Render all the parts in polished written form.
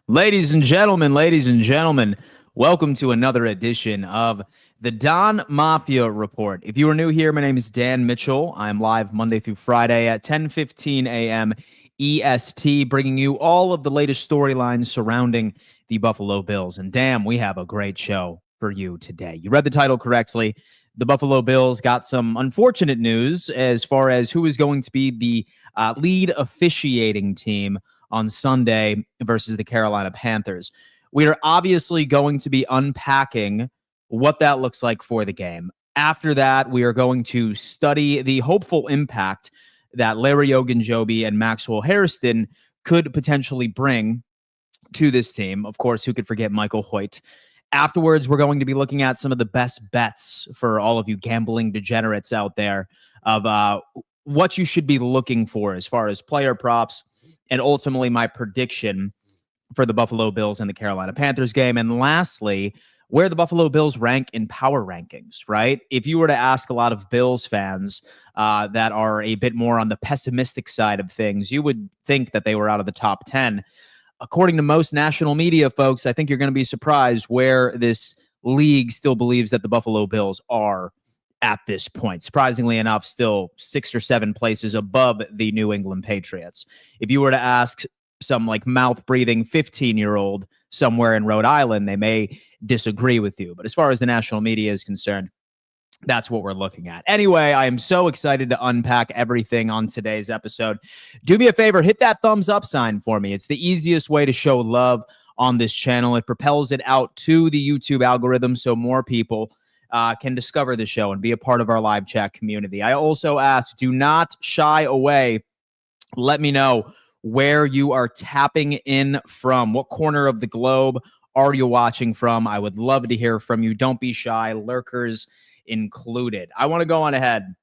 Ladies and gentlemen, welcome to another edition of the Don Mafia Report. If you are new here, my name is Dan Mitchell. I'm live Monday through Friday at 10:15 a.m. EST, bringing you all of the latest storylines surrounding the Buffalo Bills. And damn, we have a great show for you today. You read the title correctly. The Buffalo Bills got some unfortunate news as far as who is going to be the lead officiating team on Sunday versus the Carolina Panthers. We are obviously going to be unpacking what that looks like for the game. After that, we are going to study the hopeful impact that Larry Ogunjobi and Maxwell Hairston could potentially bring to this team. Of course, who could forget Michael Hoyt? Afterwards, we're going to be looking at some of the best bets for all of you gambling degenerates out there of what you should be looking for as far as player props, and ultimately my prediction for the Buffalo Bills and the Carolina Panthers game. And lastly, where the Buffalo Bills rank in power rankings, right? If you were to ask a lot of Bills fans that are a bit more on the pessimistic side of things, you would think that they were out of the top 10. According to most national media folks, I think you're going to be surprised where this league still believes that the Buffalo Bills are at this point. Surprisingly enough, still 6 or 7 places above the New England Patriots. If you were to ask some like mouth-breathing 15-year-old somewhere in Rhode Island, they may disagree with you. But as far as the national media is concerned, that's what we're looking at. Anyway, I am so excited to unpack everything on today's episode. Do me a favor, hit that thumbs up sign for me. It's the easiest way to show love on this channel. It propels it out to the YouTube algorithm so more people can discover the show and be a part of our live chat community. I also ask, do not shy away. Let me know where you are tapping in from. What corner of the globe are you watching from? I would love to hear from you. Don't be shy, lurkers included. I want to go on ahead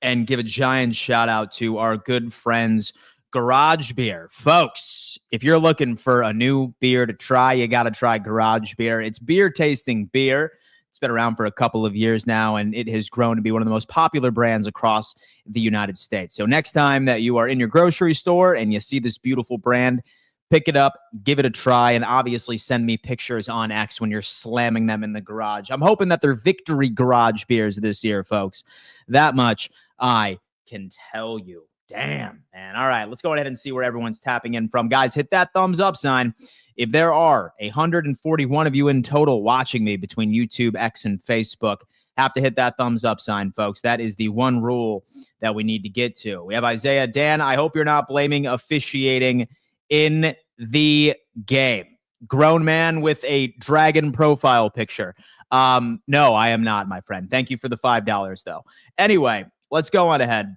and give a giant shout out to our good friends Garage Beer. Folks, if you're looking for a new beer to try, you got to try Garage Beer. It's beer tasting beer. It's been around for a couple of years now, and it has grown to be one of the most popular brands across the United States. So next time that you are in your grocery store and you see this beautiful brand, pick it up, give it a try, and obviously send me pictures on X when you're slamming them in the garage. I'm hoping that they're victory garage beers this year, folks. That much I can tell you. Damn, man. All right, let's go ahead and see where everyone's tapping in from. Guys, hit that thumbs up sign. If there are 141 of you in total watching me between YouTube, X, and Facebook, have to hit that thumbs up sign, folks. That is the one rule that we need to get to. We have Isaiah. Dan, I hope you're not blaming officiating in the game. Grown man with a dragon profile picture. No, I am not, my friend. Thank you for the $5, though. Anyway, let's go on ahead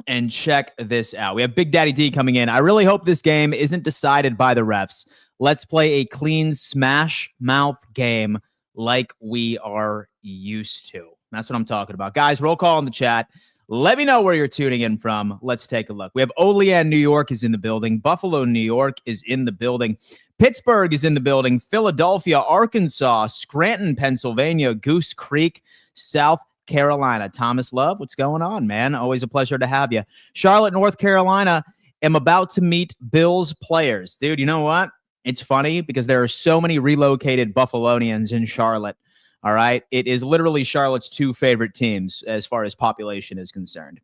and check this out. We have Big Daddy D coming in. I really hope this game isn't decided by the refs. Let's play a clean smash mouth game like we are used to. That's what I'm talking about. Guys, roll call in the chat. Let me know where you're tuning in from. Let's take a look. We have Olean, New York is in the building. Buffalo, New York is in the building. Pittsburgh is in the building. Philadelphia, Arkansas, Scranton, Pennsylvania, Goose Creek, South Carolina. Thomas Love, what's going on, man? Always a pleasure to have you. Charlotte, North Carolina. Am about to meet Bills players. Dude, you know what? It's funny because there are so many relocated Buffalonians in Charlotte. All right. It is literally Charlotte's 2 favorite teams as far as population is concerned.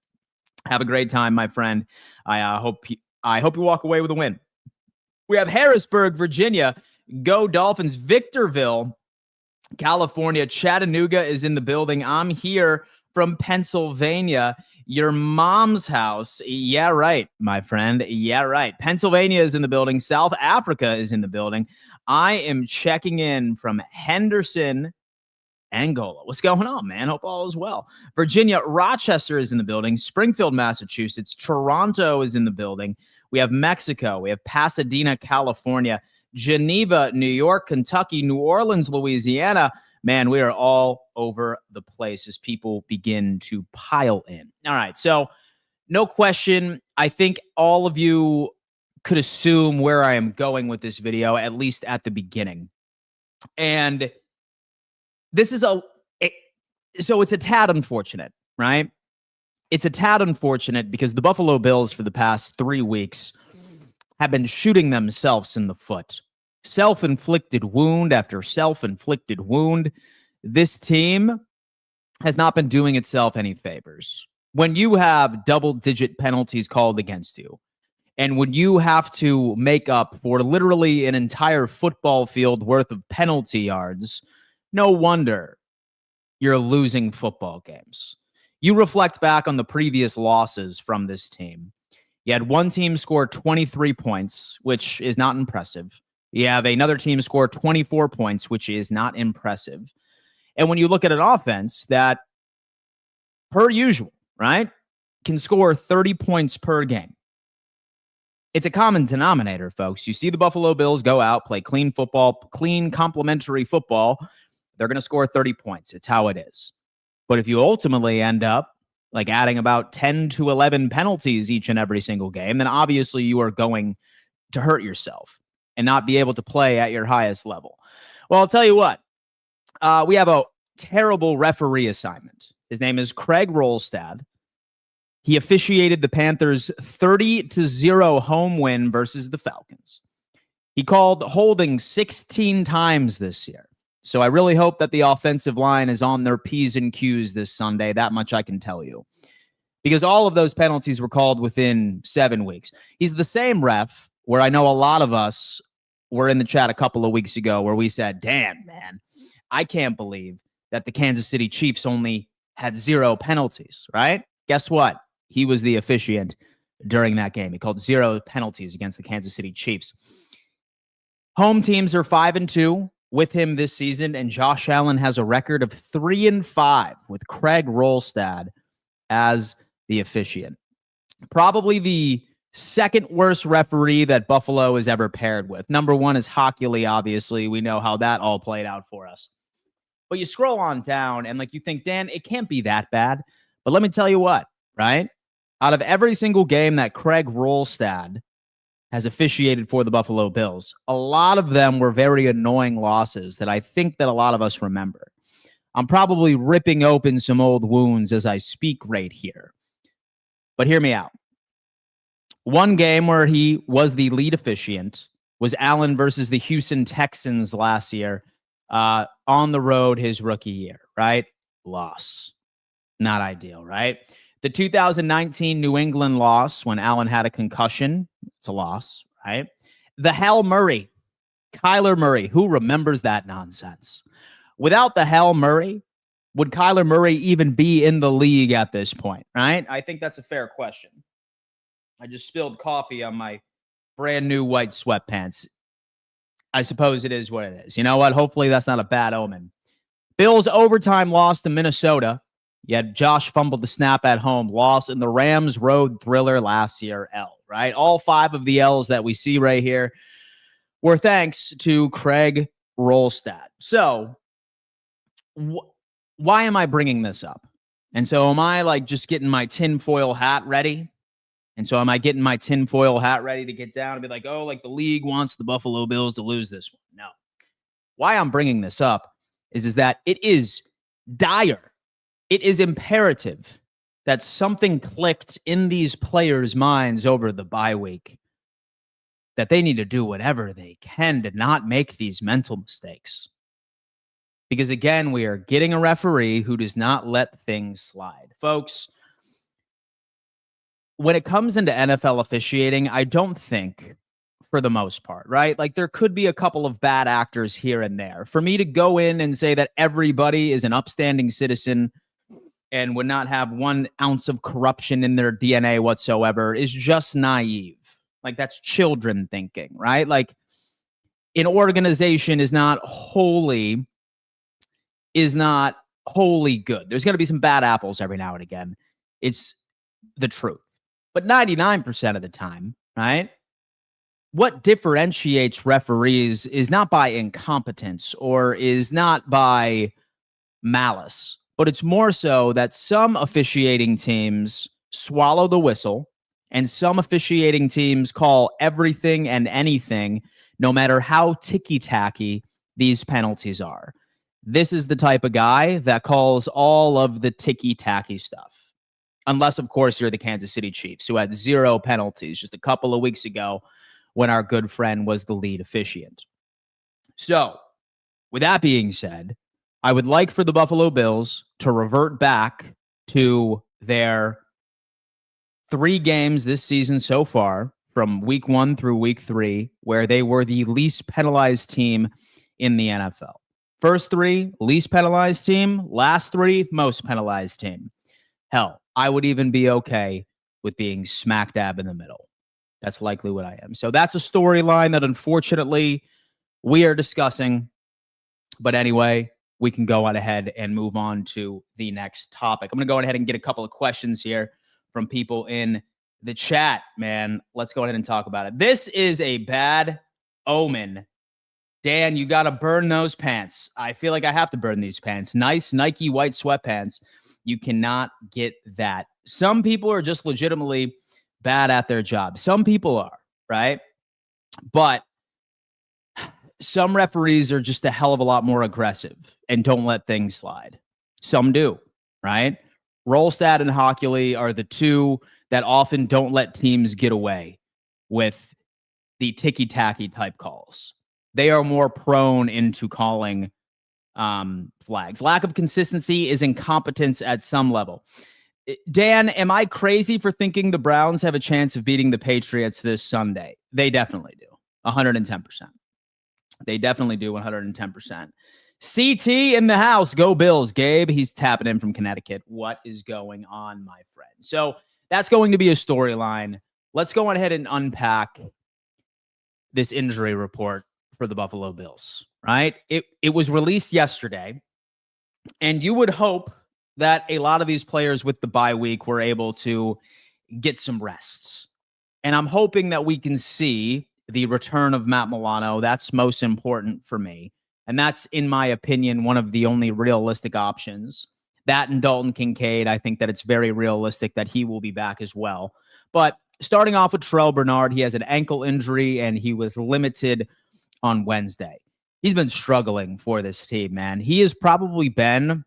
Have a great time, my friend. I hope you walk away with a win. We have Harrisburg, Virginia. Go Dolphins. Victorville, California. Chattanooga is in the building. I'm here from Pennsylvania. Your mom's house. Yeah, right, my friend. Yeah, right. Pennsylvania is in the building. South Africa is in the building. I am checking in from Henderson, Angola. What's going on, man? Hope all is well. Virginia, Rochester is in the building. Springfield, Massachusetts. Toronto is in the building. We have Mexico. We have Pasadena, California. Geneva, New York, Kentucky, New Orleans, Louisiana. Man, we are all over the place as people begin to pile in. All right, so no question, I think all of you could assume where I am going with this video, at least at the beginning. And this is so it's a tad unfortunate, right? It's a tad unfortunate because the Buffalo Bills for the past 3 weeks have been shooting themselves in the foot. Self-inflicted wound after self-inflicted wound. This team has not been doing itself any favors. When you have double-digit penalties called against you, and when you have to make up for literally an entire football field worth of penalty yards, no wonder you're losing football games. You reflect back on the previous losses from this team. You had one team score 23 points, which is not impressive. You have another team score 24 points, which is not impressive. And when you look at an offense that, per usual, right, can score 30 points per game, it's a common denominator, folks. You see the Buffalo Bills go out, play clean football, clean complementary football. They're going to score 30 points. It's how it is. But if you ultimately end up like adding about 10 to 11 penalties each and every single game, then obviously you are going to hurt yourself and not be able to play at your highest level. Well, I'll tell you what. We have a terrible referee assignment. His name is Craig Wrolstad. He officiated the Panthers' 30-0 home win versus the Falcons. He called holding 16 times this year. So I really hope that the offensive line is on their P's and Q's this Sunday. That much I can tell you. Because all of those penalties were called within 7 weeks. He's the same ref where I know a lot of us were in the chat a couple of weeks ago where we said, damn, man, I can't believe that the Kansas City Chiefs only had 0 penalties, right? Guess what? He was the officiant during that game. He called 0 penalties against the Kansas City Chiefs. Home teams are 5-2 with him this season, and Josh Allen has a record of 3-5 with Craig Wrolstad as the officiant. Probably the second worst referee that Buffalo has ever paired with. Number one is Hockey Lee, obviously. We know how that all played out for us. But you scroll on down, and like you think, Dan, it can't be that bad. But let me tell you what, right? Out of every single game that Craig Wrolstad has officiated for the Buffalo Bills, a lot of them were very annoying losses that I think that a lot of us remember. I'm probably ripping open some old wounds as I speak right here. But hear me out. One game where he was the lead officiant was Allen versus the Houston Texans last year on the road his rookie year, right? Loss. Not ideal, right? The 2019 New England loss when Allen had a concussion, it's a loss, right? The Hail Murray, Kyler Murray, who remembers that nonsense? Without the Hail Murray, would Kyler Murray even be in the league at this point, right? I think that's a fair question. I just spilled coffee on my brand new white sweatpants. I suppose it is what it is. You know what? Hopefully that's not a bad omen. Bills overtime loss to Minnesota. Yet Josh fumbled the snap at home, loss in the Rams road thriller last year, L, right? All 5 of the L's that we see right here were thanks to Craig Wrolstad. So why am I bringing this up? And so am I like just getting my tinfoil hat ready? And so am I getting my tinfoil hat ready to get down and be like, oh, like the league wants the Buffalo Bills to lose this one? No. Why I'm bringing this up is that it is dire. It is imperative that something clicked in these players' minds over the bye week, that they need to do whatever they can to not make these mental mistakes. Because again, we are getting a referee who does not let things slide. Folks, when it comes into NFL officiating, I don't think, for the most part, right? Like there could be a couple of bad actors here and there. For me to go in and say that everybody is an upstanding citizen and would not have 1 ounce of corruption in their DNA whatsoever is just naive. Like that's children thinking, right? Like an organization is not wholly good. There's going to be some bad apples every now and again. It's the truth. But 99% of the time, right? What differentiates referees is not by incompetence or is not by malice, but it's more so that some officiating teams swallow the whistle and some officiating teams call everything and anything, no matter how ticky-tacky these penalties are. This is the type of guy that calls all of the ticky-tacky stuff. Unless, of course, you're the Kansas City Chiefs, who had 0 penalties just a couple of weeks ago when our good friend was the lead officiant. So, with that being said, I would like for the Buffalo Bills to revert back to their 3 games this season so far, from week 1 through week 3, where they were the least penalized team in the NFL. First 3, least penalized team. Last 3, most penalized team. Hell, I would even be okay with being smack dab in the middle. That's likely what I am. So that's a storyline that unfortunately we are discussing. But anyway, we can go on ahead and move on to the next topic. I'm going to go ahead and get a couple of questions here from people in the chat, man. Let's go ahead and talk about it. This is a bad omen. Dan, you got to burn those pants. I feel like I have to burn these pants. Nice Nike white sweatpants. You cannot get that. Some people are just legitimately bad at their job. Some people are, right? But some referees are just a hell of a lot more aggressive and don't let things slide. Some do, right? Wrolstad and Hockley are the two that often don't let teams get away with the ticky-tacky type calls. They are more prone into calling flags. Lack of consistency is incompetence at some level. Dan, am I crazy for thinking the Browns have a chance of beating the Patriots this Sunday? They definitely do. 110%. They definitely do 110%. CT in the house. Go Bills. Gabe, he's tapping in from Connecticut. What is going on, my friend? So that's going to be a storyline. Let's go on ahead and unpack this injury report for the Buffalo Bills, right? It was released yesterday, and you would hope that a lot of these players with the bye week were able to get some rests. And I'm hoping that we can see the return of Matt Milano. That's most important for me. And that's, in my opinion, one of the only realistic options. That and Dalton Kincaid, I think that it's very realistic that he will be back as well. But starting off with Terrell Bernard, he has an ankle injury and he was limited on Wednesday. He's been struggling for this team, man. He has probably been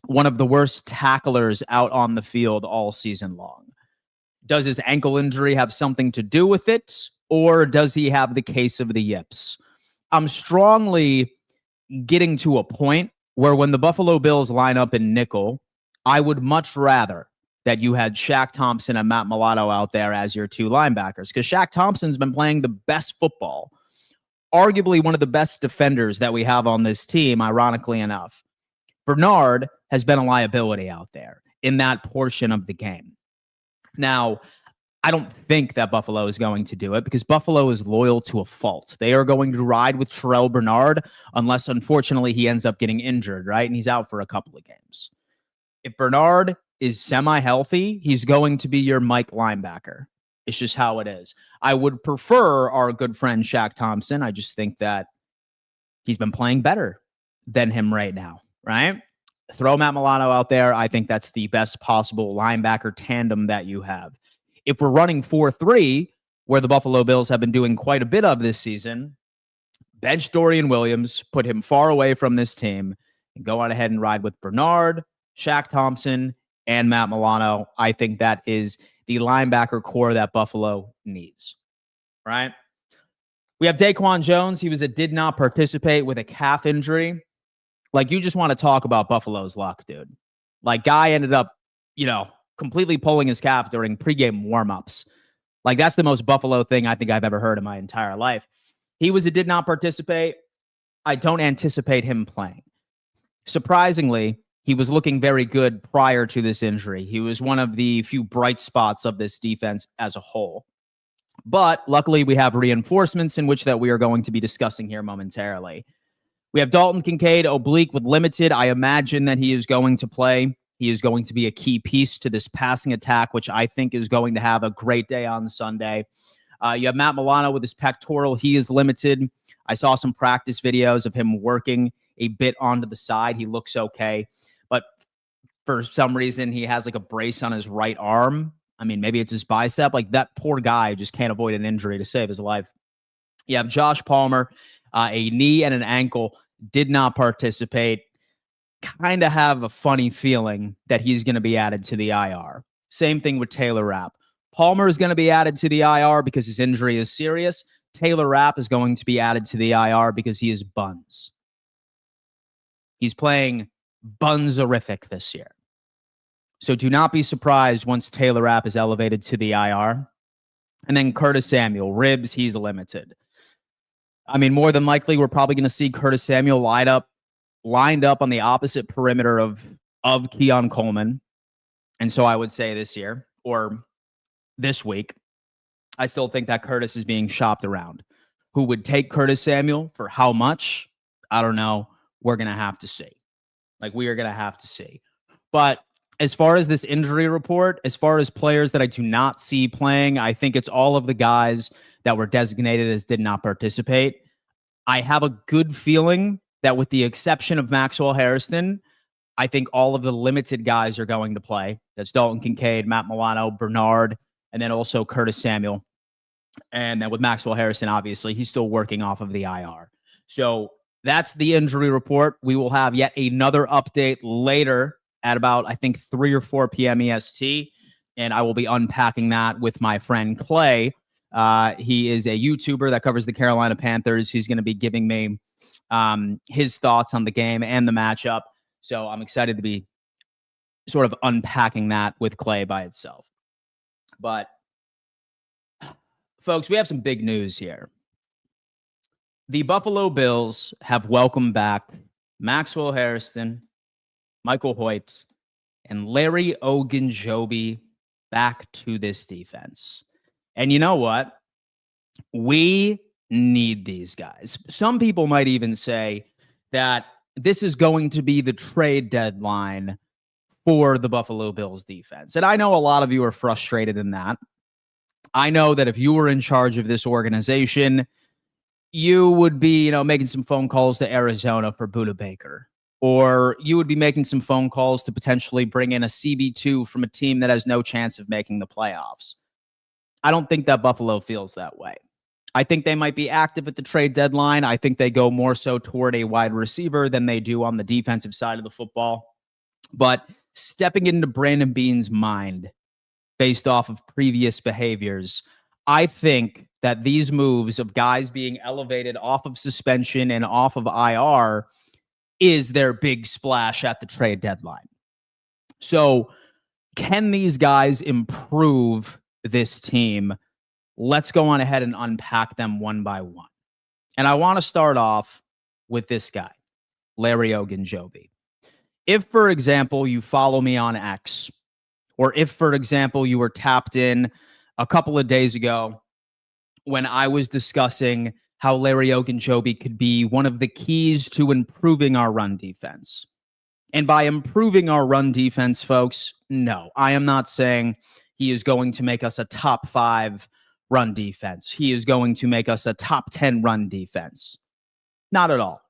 one of the worst tacklers out on the field all season long. Does his ankle injury have something to do with it? Or does he have the case of the yips? I'm strongly getting to a point where when the Buffalo Bills line up in nickel, I would much rather that you had Shaq Thompson and Matt Milano out there as your 2 linebackers, because Shaq Thompson's been playing the best football, arguably one of the best defenders that we have on this team, ironically enough. Bernard has been a liability out there in that portion of the game. Now, I don't think that Buffalo is going to do it because Buffalo is loyal to a fault. They are going to ride with Terrell Bernard unless, unfortunately, he ends up getting injured, right? And he's out for a couple of games. If Bernard is semi-healthy, he's going to be your Mike linebacker. It's just how it is. I would prefer our good friend Shaq Thompson. I just think that he's been playing better than him right now, right? Throw Matt Milano out there. I think that's the best possible linebacker tandem that you have. If we're running 4-3, where the Buffalo Bills have been doing quite a bit of this season, bench Dorian Williams, put him far away from this team, and go on ahead and ride with Bernard, Shaq Thompson, and Matt Milano. I think that is the linebacker core that Buffalo needs, right? We have Daquan Jones. He did not participate with a calf injury. Like, you just want to talk about Buffalo's luck, dude. Like, guy ended up, completely pulling his calf during pregame warmups. Like, that's the most Buffalo thing I think I've ever heard in my entire life. He did not participate. I don't anticipate him playing. Surprisingly, he was looking very good prior to this injury. He was one of the few bright spots of this defense as a whole. But luckily, we have reinforcements in which that we are going to be discussing here momentarily. We have Dalton Kincaid, oblique with limited. I imagine that he is going to play. He is going to be a key piece to this passing attack, which I think is going to have a great day on Sunday. You have Matt Milano with his pectoral. He is limited. I saw some practice videos of him working a bit onto the side. He looks okay. But for some reason, he has like a brace on his right arm. I mean, maybe it's his bicep. Like, that poor guy just can't avoid an injury to save his life. You have Josh Palmer, a knee and an ankle, did not participate. Kind of have a funny feeling that he's going to be added to the IR. Same thing with Taylor Rapp. Palmer is going to be added to the IR because his injury is serious. Taylor Rapp is going to be added to the IR because he is buns. He's playing buns-orific this year. So do not be surprised once Taylor Rapp is elevated to the IR. And then Curtis Samuel, ribs, he's limited. I mean, more than likely, we're probably going to see Curtis Samuel lined up on the opposite perimeter of Keon Coleman. And so I would say this year or this week, I still think that Curtis is being shopped around. Who would take Curtis Samuel for how much? I don't know. We're going to have to see. We are going to have to see. But as far as this injury report, as far as players that I do not see playing, I think it's all of the guys that were designated as did not participate. I have a good feeling that with the exception of Maxwell Harrison, I think all of the limited guys are going to play. That's Dalton Kincaid, Matt Milano, Bernard, and then also Curtis Samuel. And then with Maxwell Harrison, obviously, he's still working off of the IR. So that's the injury report. We will have yet another update later at about, I think, 3 or 4 p.m. EST. And I will be unpacking that with my friend Clay. He is a YouTuber that covers the Carolina Panthers. He's going to be giving me his thoughts on the game and the matchup. So I'm excited to be sort of unpacking that with Clay by itself. But, folks, we have some big news here. The Buffalo Bills have welcomed back Maxwell Harrison, Michael Hoyt, and Larry Ogunjobi back to this defense. And you know what? We need these guys. Some people might even say that this is going to be the trade deadline for the Buffalo Bills defense. And I know a lot of you are frustrated in that. I know that if you were in charge of this organization, you would be, making some phone calls to Arizona for Budda Baker. Or you would be making some phone calls to potentially bring in a CB2 from a team that has no chance of making the playoffs. I don't think that Buffalo feels that way. I think they might be active at the trade deadline. I think they go more so toward a wide receiver than they do on the defensive side of the football. But stepping into Brandon Beane's mind based off of previous behaviors, I think that these moves of guys being elevated off of suspension and off of IR is their big splash at the trade deadline. So can these guys improve this team? Let's go on ahead and unpack them one by one. And I want to start off with this guy, Larry Ogunjobi. If, for example, you follow me on X, or if, for example, you were tapped in a couple of days ago when I was discussing how Larry Ogunjobi could be one of the keys to improving our run defense. And by improving our run defense, folks, no, I am not saying he is going to make us a top 5 run defense. He is going to make us a top 10 run defense. Not at all.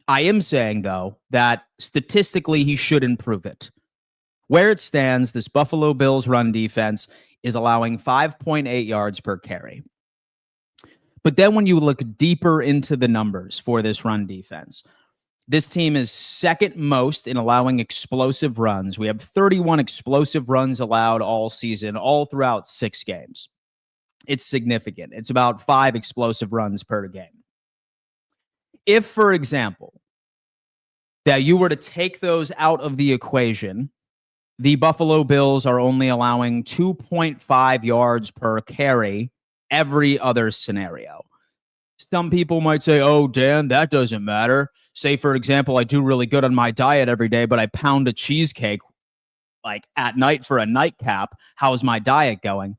I am saying, though, that statistically he should improve it. Where it stands, this Buffalo Bills run defense is allowing 5.8 yards per carry. But then when you look deeper into the numbers for this run defense, this team is second most in allowing explosive runs. We have 31 explosive runs allowed all season, all throughout 6 games. It's significant. It's about 5 explosive runs per game. If, for example, that you were to take those out of the equation, the Buffalo Bills are only allowing 2.5 yards per carry every other scenario. Some people might say, oh, Dan, that doesn't matter. Say, for example, I do really good on my diet every day, but I pound a cheesecake at night for a nightcap. How's my diet going?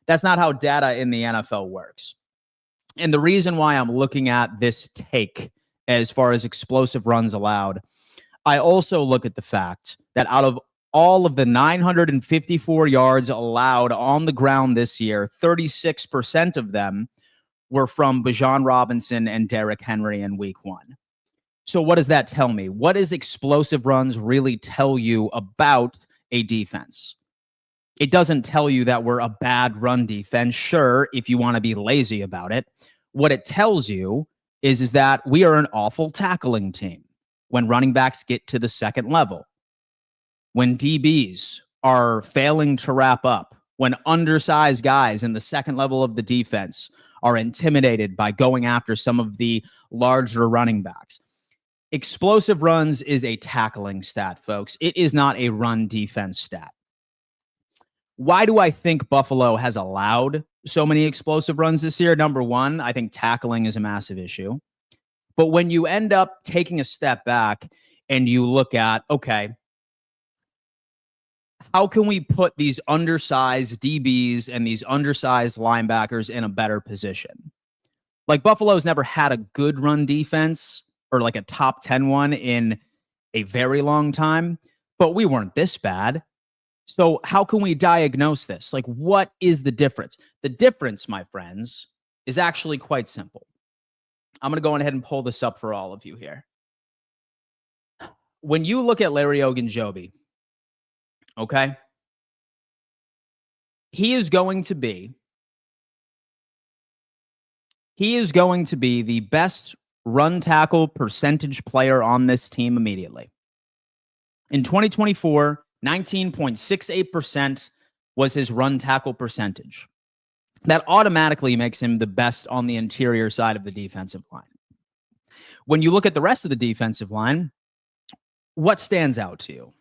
That's not how data in the NFL works. And the reason why I'm looking at this take as far as explosive runs allowed, I also look at the fact that out of all of the 954 yards allowed on the ground this year, 36% of them were from Bijan Robinson and Derrick Henry in week 1. So what does that tell me? What does explosive runs really tell you about a defense? It doesn't tell you that we're a bad run defense. Sure, if you want to be lazy about it. What it tells you is that we are an awful tackling team when running backs get to the second level. When DBs are failing to wrap up, when undersized guys in the second level of the defense are intimidated by going after some of the larger running backs. Explosive runs is a tackling stat, folks. It is not a run defense stat. Why do I think Buffalo has allowed so many explosive runs this year? Number one, I think tackling is a massive issue. But when you end up taking a step back and you look at, okay, how can we put these undersized DBs and these undersized linebackers in a better position? Like, Buffalo's never had a good run defense or like a top 10 one in a very long time, but we weren't this bad. So how can we diagnose this? Like, what is the difference? The difference, my friends, is actually quite simple. I'm going to go ahead and pull this up for all of you here. When you look at Larry Ogunjobi, okay, he is going to be the best run tackle percentage player on this team immediately. In 2024, 19.68% was his run tackle percentage. That automatically makes him the best on the interior side of the defensive line. When you look at the rest of the defensive line, what stands out to you?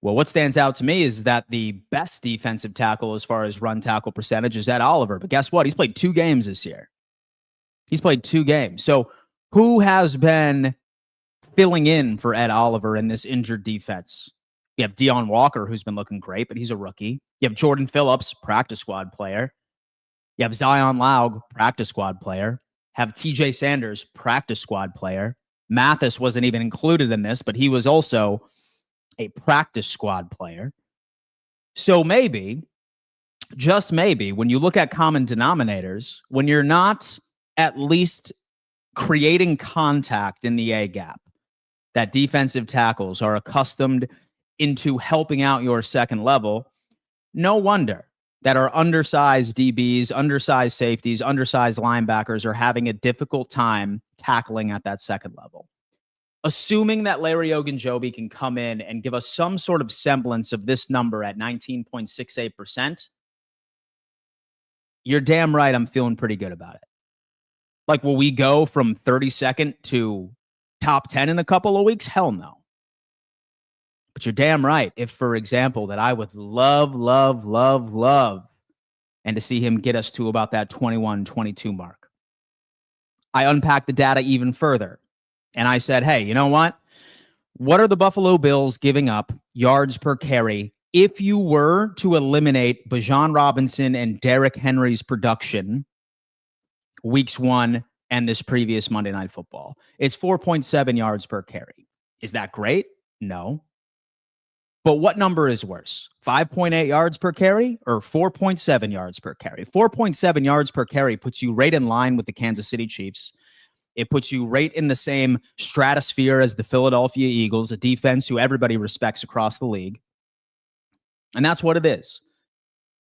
Well, what stands out to me is that the best defensive tackle as far as run tackle percentage is Ed Oliver. But guess what? He's played 2 games this year. He's played 2 games. So who has been filling in for Ed Oliver in this injured defense? You have Deion Walker, who's been looking great, but he's a rookie. You have Jordan Phillips, practice squad player. You have Zion Laug, practice squad player. Have TJ Sanders, practice squad player. Mathis wasn't even included in this, but he was also a practice squad player. So maybe, just maybe, when you look at common denominators, when you're not at least creating contact in the A gap, that defensive tackles are accustomed into helping out your second level, no wonder that our undersized DBs, undersized safeties, undersized linebackers are having a difficult time tackling at that second level. Assuming that Larry Ogunjobi can come in and give us some sort of semblance of this number at 19.68%, you're damn right I'm feeling pretty good about it. Like, will we go from 32nd to top 10 in a couple of weeks? Hell no. But you're damn right. If, for example, that I would love, and to see him get us to about that 21, 22 mark. I unpacked the data even further. And I said, hey, you know what? What are the Buffalo Bills giving up yards per carry if you were to eliminate Bijan Robinson and Derrick Henry's production weeks 1 and this previous Monday Night Football? It's 4.7 yards per carry. Is that great? No. But what number is worse? 5.8 yards per carry or 4.7 yards per carry? 4.7 yards per carry puts you right in line with the Kansas City Chiefs. It puts you right in the same stratosphere as the Philadelphia Eagles, a defense who everybody respects across the league. And that's what it is.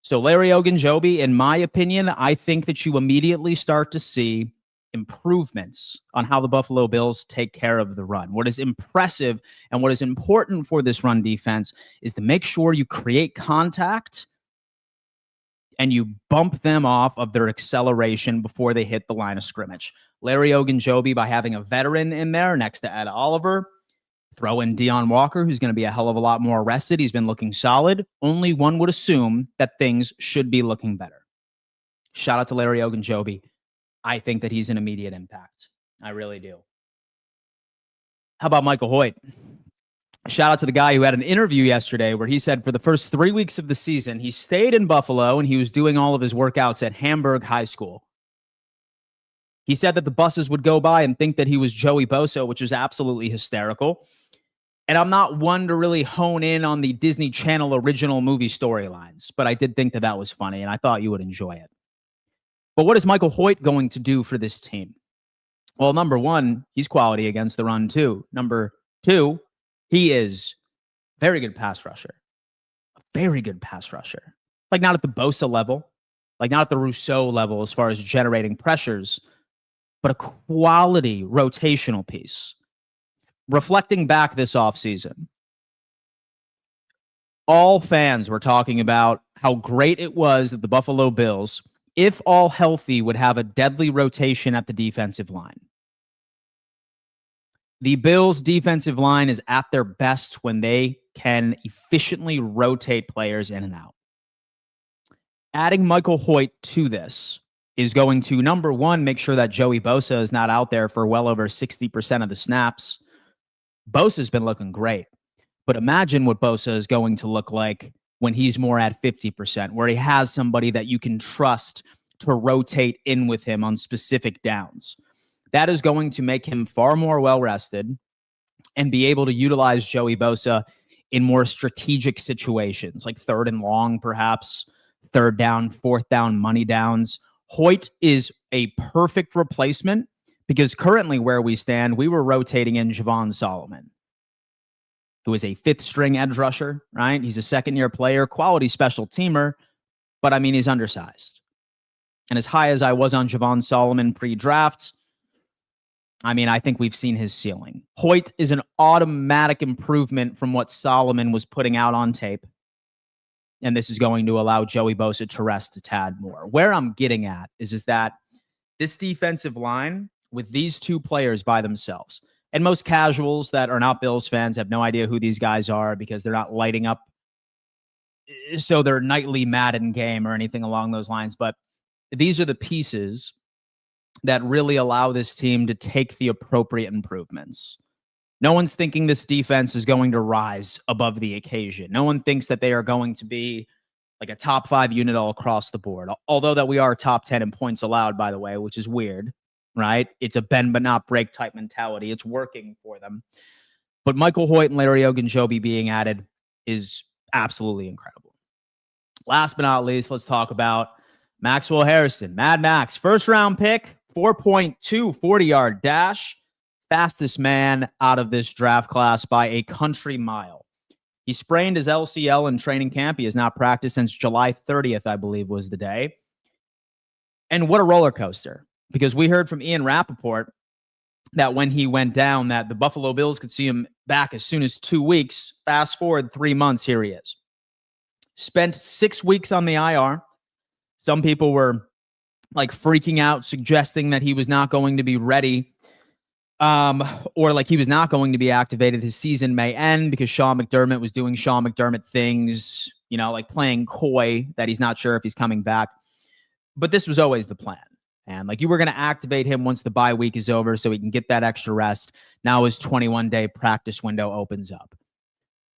So Larry Ogunjobi, in my opinion, I think that you immediately start to see improvements on how the Buffalo Bills take care of the run. What is impressive and what is important for this run defense is to make sure you create contact and you bump them off of their acceleration before they hit the line of scrimmage. Larry Ogunjobi, by having a veteran in there next to Ed Oliver, throw in Deion Walker, who's going to be a hell of a lot more rested. He's been looking solid. Only one would assume that things should be looking better. Shout out to Larry Ogunjobi. I think that he's an immediate impact. I really do. How about Michael Hoyt? Shout out to the guy who had an interview yesterday where he said for the first 3 weeks of the season, he stayed in Buffalo and he was doing all of his workouts at Hamburg High School. He said that the buses would go by and think that he was Joey Bosa, which is absolutely hysterical. And I'm not one to really hone in on the Disney Channel original movie storylines, but I did think that that was funny and I thought you would enjoy it. But what is Michael Hoyt going to do for this team? Well, number one, he's quality against the run too. Number two, he is a very good pass rusher. A very good pass rusher. Like not at the Bosa level, like not at the Rousseau level as far as generating pressures, but a quality rotational piece. Reflecting back this offseason, all fans were talking about how great it was that the Buffalo Bills if all healthy, would have a deadly rotation at the defensive line. The Bills' defensive line is at their best when they can efficiently rotate players in and out. Adding Michael Hoyt to this is going to, number one, make sure that Joey Bosa is not out there for well over 60% of the snaps. Bosa's been looking great, but imagine what Bosa is going to look like when he's more at 50%, where he has somebody that you can trust to rotate in with him on specific downs. That is going to make him far more well-rested and be able to utilize Joey Bosa in more strategic situations, like third and long, perhaps, third down, fourth down, money downs. Hoyt is a perfect replacement because currently where we stand, we were rotating in Javon Solomon, who is a fifth-string edge rusher, right? He's a second-year player, quality special teamer, but, I mean, he's undersized. And as high as I was on Javon Solomon pre-draft, I mean, I think we've seen his ceiling. Hoyt is an automatic improvement from what Solomon was putting out on tape. And this is going to allow Joey Bosa to rest a tad more. Where I'm getting at is that this defensive line, with these two players by themselves, and most casuals that are not Bills fans have no idea who these guys are because they're not lighting up so their nightly Madden game or anything along those lines. But these are the pieces that really allow this team to take the appropriate improvements. No one's thinking this defense is going to rise above the occasion. No one thinks that they are going to be like a top 5 unit all across the board. Although that we are top 10 in points allowed, by the way, which is weird, right? It's a bend but not break type mentality. It's working for them. But Michael Hoyt and Larry Ogunjobi being added is absolutely incredible. Last but not least, let's talk about Maxwell Harrison. Mad Max, first round pick, 4.2 40-yard dash. Fastest man out of this draft class by a country mile. He sprained his LCL in training camp. He has not practiced since July 30th, I believe was the day. And what a roller coaster. Because we heard from Ian Rappaport that when he went down, that the Buffalo Bills could see him back as soon as 2 weeks. Fast forward 3 months, here he is. Spent 6 weeks on the IR. Some people were like freaking out, suggesting that he was not going to be ready, or like he was not going to be activated. His season may end because Sean McDermott was doing Sean McDermott things, you know, like playing coy that he's not sure if he's coming back. But this was always the plan. And like you were going to activate him once the bye week is over so he can get that extra rest. Now his 21-day practice window opens up.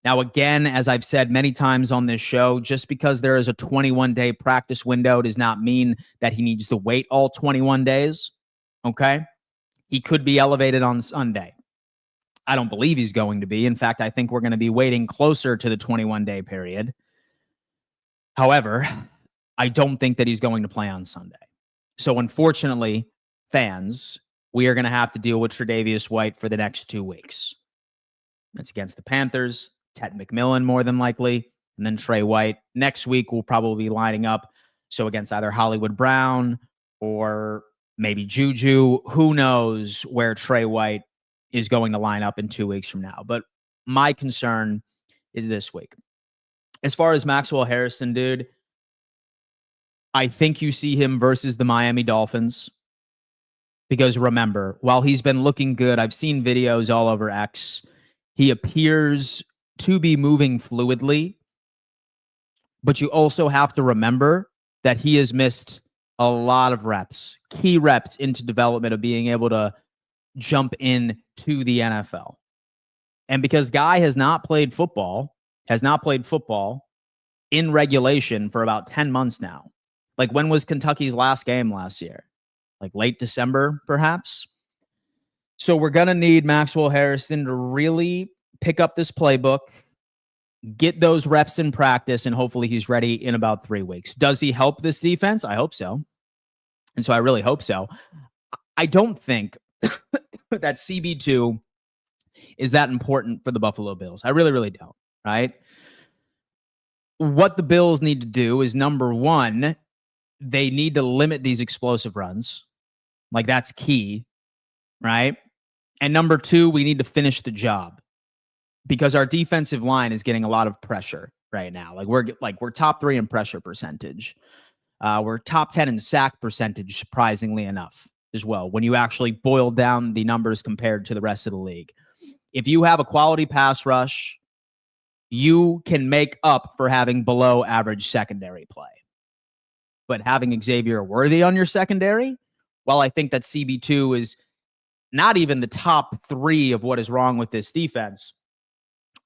Now, again, as I've said many times on this show, just because there is a 21-day practice window does not mean that he needs to wait all 21 days, okay? He could be elevated on Sunday. I don't believe he's going to be. In fact, I think we're going to be waiting closer to the 21-day period. However, I don't think that he's going to play on Sunday. So, unfortunately, fans, we are going to have to deal with Tre'Davious White for the next 2 weeks. That's against the Panthers. Ted McMillan, more than likely, and then Trey White. Next week, we'll probably be lining up. So against either Hollywood Brown or maybe Juju. Who knows where Trey White is going to line up in 2 weeks from now. But my concern is this week. As far as Maxwell Harrison, dude, I think you see him versus the Miami Dolphins. Because remember, while he's been looking good, I've seen videos all over X. He appears to be moving fluidly, but you also have to remember that he has missed a lot of reps, key reps into development of being able to jump in to the NFL. And because Guy has not played football in regulation for about 10 months now. Like, when was Kentucky's last game last year? Like late December, perhaps? So we're going to need Maxwell Harrison to really pick up this playbook, get those reps in practice, and hopefully he's ready in about 3 weeks. Does he help this defense? I hope so. And so I really hope so. I don't think that CB2 is that important for the Buffalo Bills. I really, really don't, right? What the Bills need to do is, number one, they need to limit these explosive runs. Like, that's key, right? And number two, we need to finish the job because our defensive line is getting a lot of pressure right now. Like we're top 3 in pressure percentage. We're top 10 in sack percentage, surprisingly enough, as well, when you actually boil down the numbers compared to the rest of the league. If you have a quality pass rush, you can make up for having below average secondary play. But having Xavier Worthy on your secondary, while I think that CB2 is not even the top 3 of what is wrong with this defense,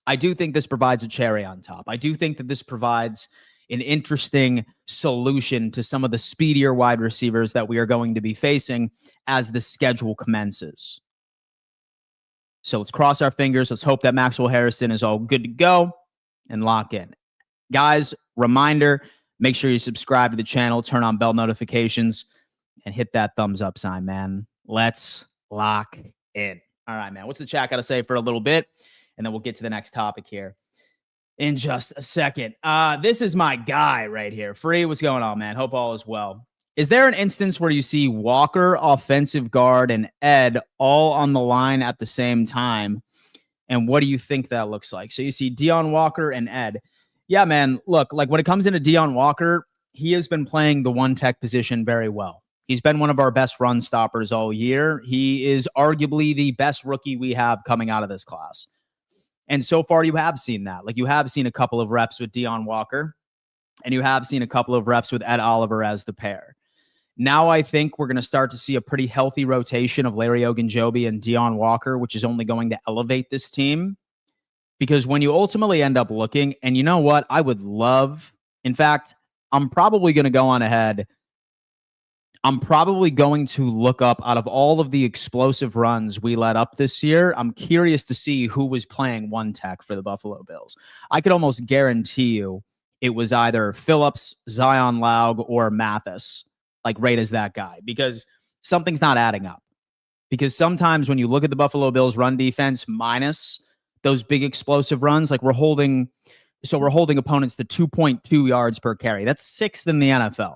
I do think this provides a cherry on top. I do think that this provides an interesting solution to some of the speedier wide receivers that we are going to be facing as the schedule commences. So let's cross our fingers. Let's hope that Maxwell Harrison is all good to go and lock in. Guys, reminder, make sure you subscribe to the channel, turn on bell notifications, and hit that thumbs up sign, man. Let's lock in. All right, man. What's the chat got to say for a little bit? And then we'll get to the next topic here in just a second. This is my guy right here. Free, what's going on, man? Hope all is well. Is there an instance where you see Walker, offensive guard, and Ed all on the line at the same time? And what do you think that looks like? So you see Deon Walker and Ed. Yeah, man, look, like when it comes into Deon Walker, he has been playing the one tech position very well. He's been one of our best run stoppers all year. He is arguably the best rookie we have coming out of this class. And so far, you have seen that. Like, you have seen a couple of reps with Deon Walker, and you have seen a couple of reps with Ed Oliver as the pair. Now I think we're going to start to see a pretty healthy rotation of Larry Ogunjobi and Deon Walker, which is only going to elevate this team. Because when you ultimately end up looking, and you know what? I would love, in fact, I'm probably going to go on ahead. I'm probably going to look up, out of all of the explosive runs we let up this year, I'm curious to see who was playing one tech for the Buffalo Bills. I could almost guarantee you it was either Phillips, Zion Laug, or Mathis, like right as that guy, because something's not adding up. Because sometimes when you look at the Buffalo Bills run defense minus those big explosive runs, like we're holding opponents to 2.2 yards per carry. That's 6th in the NFL.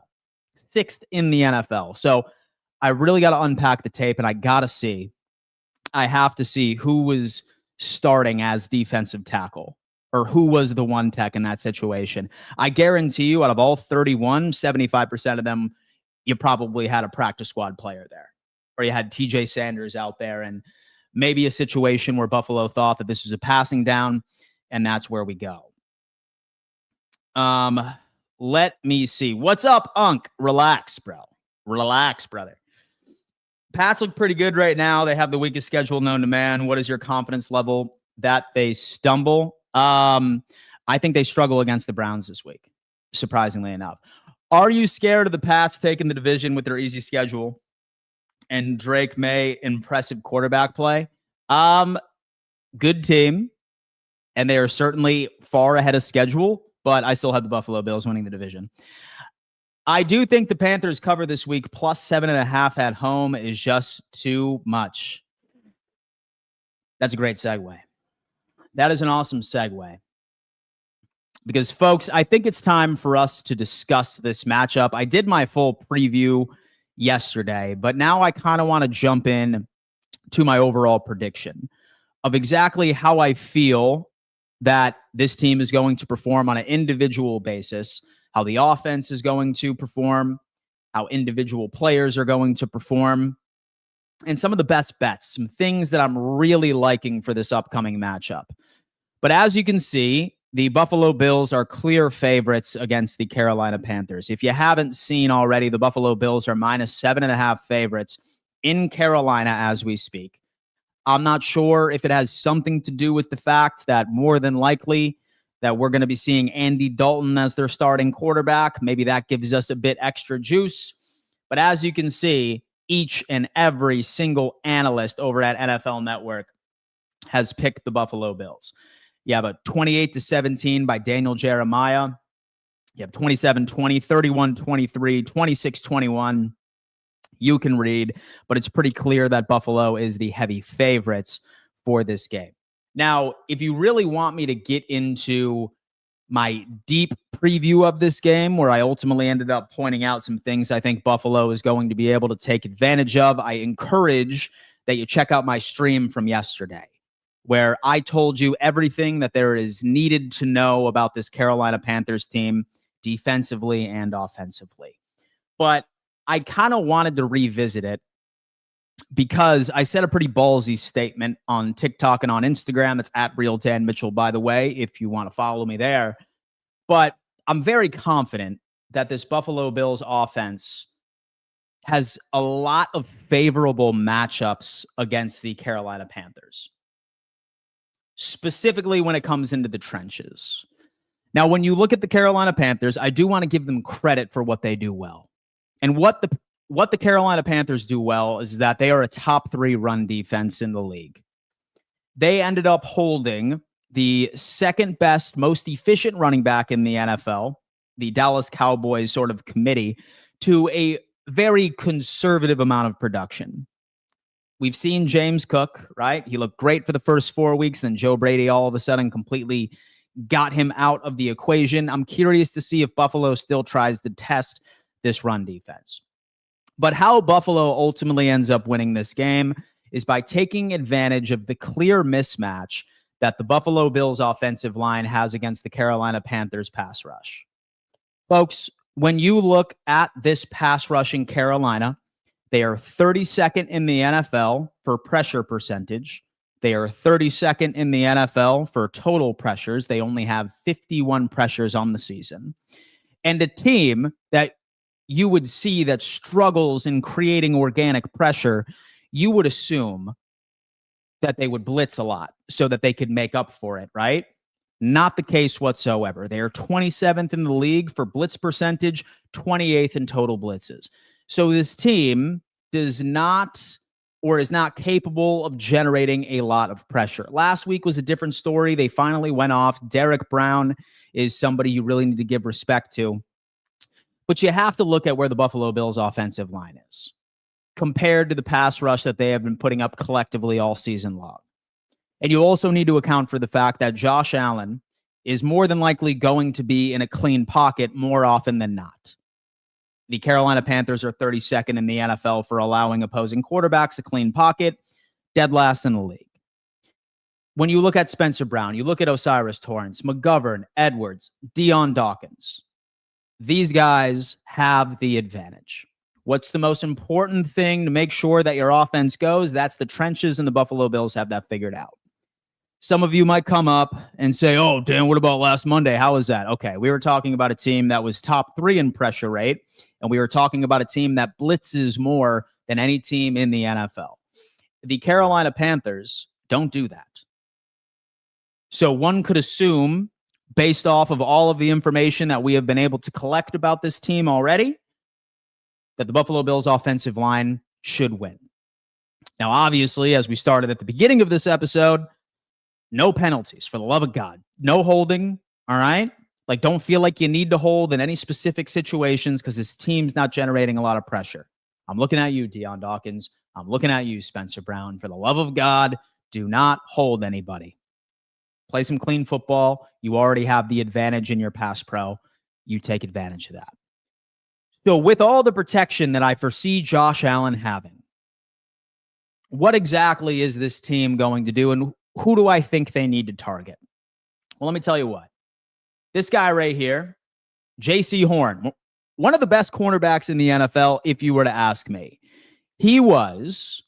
6th in the NFL. So I really got to unpack the tape, and I have to see who was starting as defensive tackle or who was the one tech in that situation. I guarantee you, out of all 31, 75% of them, you probably had a practice squad player there, or you had TJ Sanders out there, and maybe a situation where Buffalo thought that this was a passing down, and that's where we go. Let me see. What's up, Unk? Relax, bro. Relax, brother. Pats look pretty good right now. They have the weakest schedule known to man. What is your confidence level that they stumble? I think they struggle against the Browns this week, surprisingly enough. Are you scared of the Pats taking the division with their easy schedule and Drake May impressive quarterback play? Good team, and they are certainly far ahead of schedule, but I still have the Buffalo Bills winning the division. I do think the Panthers cover this week. Plus 7.5 at home is just too much. That's a great segue. That is an awesome segue. Because, folks, I think it's time for us to discuss this matchup. I did my full preview yesterday, but now I kind of want to jump in to my overall prediction of exactly how I feel that this team is going to perform on an individual basis, how the offense is going to perform, how individual players are going to perform, and some of the best bets, some things that I'm really liking for this upcoming matchup. But as you can see, the Buffalo Bills are clear favorites against the Carolina Panthers. If you haven't seen already, the Buffalo Bills are minus 7.5 favorites in Carolina as we speak. I'm not sure if it has something to do with the fact that more than likely that we're going to be seeing Andy Dalton as their starting quarterback. Maybe that gives us a bit extra juice. But as you can see, each and every single analyst over at NFL Network has picked the Buffalo Bills. You have a 28-17 by Daniel Jeremiah. You have 27-20, 31-23, 26-21. You can read, but it's pretty clear that Buffalo is the heavy favorites for this game. Now, if you really want me to get into my deep preview of this game, where I ultimately ended up pointing out some things I think Buffalo is going to be able to take advantage of, I encourage that you check out my stream from yesterday, where I told you everything that there is needed to know about this Carolina Panthers team defensively and offensively. but I kind of wanted to revisit it because I said a pretty ballsy statement on TikTok and on Instagram. It's at Real Dan Mitchell, by the way, if you want to follow me there. But I'm very confident that this Buffalo Bills offense has a lot of favorable matchups against the Carolina Panthers, specifically when it comes into the trenches. Now, when you look at the Carolina Panthers, I do want to give them credit for what they do well. And what the Carolina Panthers do well is that they are a top 3 run defense in the league. They ended up holding the second best, most efficient running back in the NFL, the Dallas Cowboys sort of committee, to a very conservative amount of production. We've seen James Cook, right? He looked great for the first 4 weeks. Then Joe Brady all of a sudden completely got him out of the equation. I'm curious to see if Buffalo still tries to test this run defense. But how Buffalo ultimately ends up winning this game is by taking advantage of the clear mismatch that the Buffalo Bills offensive line has against the Carolina Panthers pass rush. Folks, when you look at this pass rush in Carolina, they are 32nd in the NFL for pressure percentage. They are 32nd in the NFL for total pressures. They only have 51 pressures on the season. And a team that you would see that struggles in creating organic pressure, you would assume that they would blitz a lot so that they could make up for it, right? Not the case whatsoever. They are 27th in the league for blitz percentage, 28th in total blitzes. So this team does not or is not capable of generating a lot of pressure. Last week was a different story. They finally went off. Derek Brown is somebody you really need to give respect to. But you have to look at where the Buffalo Bills offensive line is compared to the pass rush that they have been putting up collectively all season long. And you also need to account for the fact that Josh Allen is more than likely going to be in a clean pocket more often than not. The Carolina Panthers are 32nd in the NFL for allowing opposing quarterbacks a clean pocket, dead last in the league. When you look at Spencer Brown, you look at Osiris Torrance, McGovern, Edwards, Dion Dawkins, these guys have the advantage. What's the most important thing to make sure that your offense goes? That's the trenches, and the Buffalo Bills have that figured out. Some of you might come up and say, oh, Dan, what about last Monday? How was that? Okay, we were talking about a team that was top 3 in pressure rate, and we were talking about a team that blitzes more than any team in the NFL. The Carolina Panthers don't do that. So one could assume, based off of all of the information that we have been able to collect about this team already, that the Buffalo Bills offensive line should win. Now, obviously, as we started at the beginning of this episode, no penalties, for the love of God. No holding, all right? Like, don't feel like you need to hold in any specific situations because this team's not generating a lot of pressure. I'm looking at you, Dion Dawkins. I'm looking at you, Spencer Brown. For the love of God, do not hold anybody. Play some clean football. You already have the advantage in your pass pro. You take advantage of that. So with all the protection that I foresee Josh Allen having, what exactly is this team going to do, and who do I think they need to target? Well, let me tell you what. This guy right here, J.C. Horn, one of the best cornerbacks in the NFL, if you were to ask me. He was,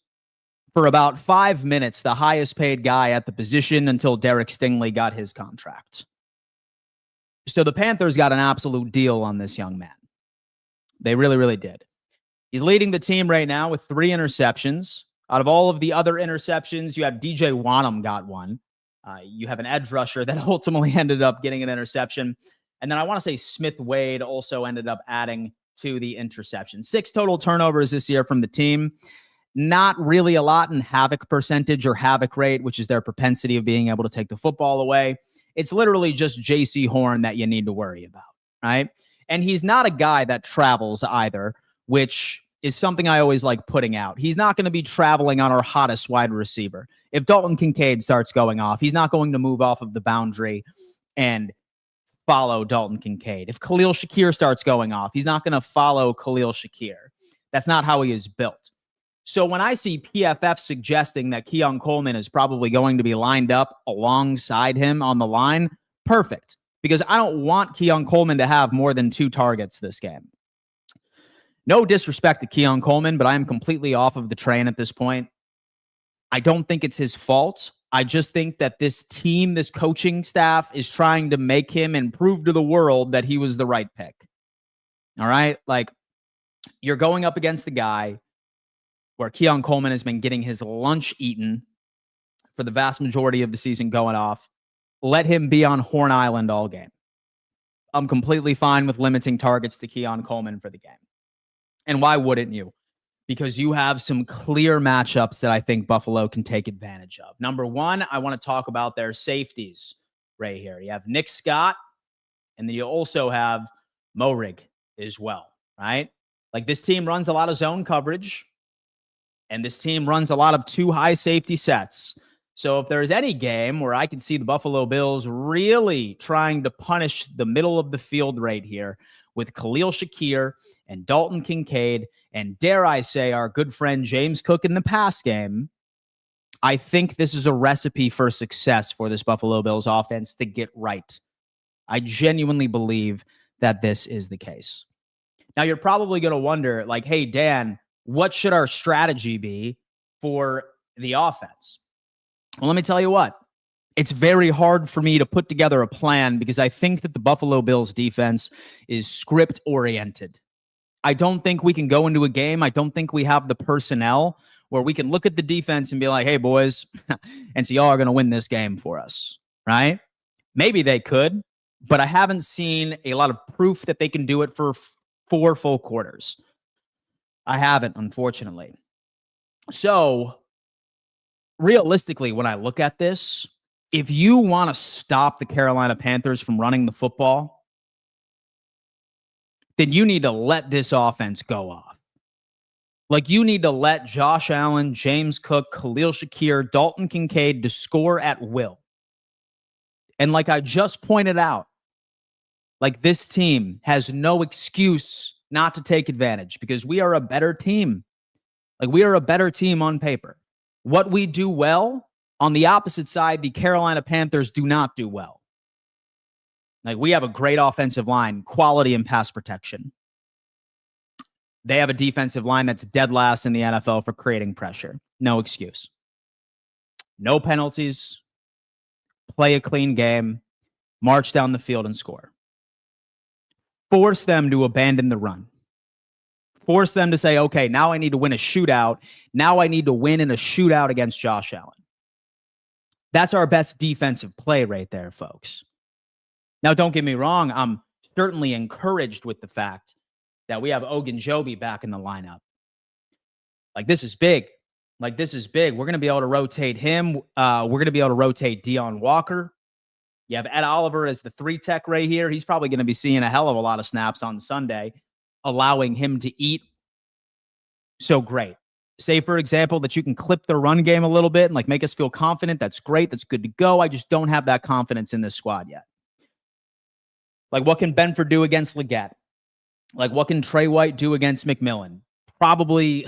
for about 5 minutes, the highest paid guy at the position until Derek Stingley got his contract. So the Panthers got an absolute deal on this young man. They really, really did. He's leading the team right now with 3 interceptions. Out of all of the other interceptions, you have DJ Wanham got one. You have an edge rusher that ultimately ended up getting an interception. And then I want to say Smith Wade also ended up adding to the interception. 6 total turnovers this year from the team. Not really a lot in havoc percentage or havoc rate, which is their propensity of being able to take the football away. It's literally just J.C. Horn that you need to worry about, right? And he's not a guy that travels either, which is something I always like putting out. He's not going to be traveling on our hottest wide receiver. If Dalton Kincaid starts going off, he's not going to move off of the boundary and follow Dalton Kincaid. If Khalil Shakir starts going off, he's not going to follow Khalil Shakir. That's not how he is built. So when I see PFF suggesting that Keon Coleman is probably going to be lined up alongside him on the line, perfect. Because I don't want Keon Coleman to have more than 2 targets this game. No disrespect to Keon Coleman, but I am completely off of the train at this point. I don't think it's his fault. I just think that this team, this coaching staff is trying to make him and prove to the world that he was the right pick. All right? Like, you're going up against the guy where Keon Coleman has been getting his lunch eaten for the vast majority of the season going off. Let him be on Horn Island all game. I'm completely fine with limiting targets to Keon Coleman for the game. And why wouldn't you? Because you have some clear matchups that I think Buffalo can take advantage of. Number one, I want to talk about their safeties right here. You have Nick Scott, and then you also have Morig as well, right? Like, this team runs a lot of zone coverage, and this team runs a lot of two high safety sets. So if there's any game where I can see the Buffalo Bills really trying to punish the middle of the field right here with Khalil Shakir and Dalton Kincaid, and dare I say our good friend James Cook in the pass game, I think this is a recipe for success for this Buffalo Bills offense to get right. I genuinely believe that this is the case. Now, you're probably going to wonder, like, hey, Dan, what should our strategy be for the offense? Well, let me tell you what. It's very hard for me to put together a plan because I think that the Buffalo Bills defense is script-oriented. I don't think we can go into a game. I don't think we have the personnel where we can look at the defense and be like, hey, boys, and so y'all are going to win this game for us, right? Maybe they could, but I haven't seen a lot of proof that they can do it for 4 full quarters. I haven't, unfortunately. So, realistically, when I look at this, if you want to stop the Carolina Panthers from running the football, then you need to let this offense go off. Like, you need to let Josh Allen, James Cook, Khalil Shakir, Dalton Kincaid to score at will. And like I just pointed out, like, this team has no excuse not to take advantage because we are a better team. Like, we are a better team on paper. What we do well, on the opposite side, the Carolina Panthers do not do well. Like, we have a great offensive line, quality and pass protection. They have a defensive line that's dead last in the NFL for creating pressure. No excuse. No penalties. Play a clean game. March down the field and score. Force them to abandon the run. Force them to say, okay, now I need to win a shootout. Now I need to win in a shootout against Josh Allen. That's our best defensive play right there, folks. Now, don't get me wrong. I'm certainly encouraged with the fact that we have Ogunjobi back in the lineup. Like, this is big. Like, this is big. We're going to be able to rotate him. We're going to be able to rotate Deion Walker. You have Ed Oliver as the 3-tech right here. He's probably going to be seeing a hell of a lot of snaps on Sunday, allowing him to eat. So great. Say, for example, that you can clip the run game a little bit and like make us feel confident. That's great. That's good to go. I just don't have that confidence in this squad yet. Like, what can Benford do against Leggett? Like, what can Trey White do against McMillan? Probably,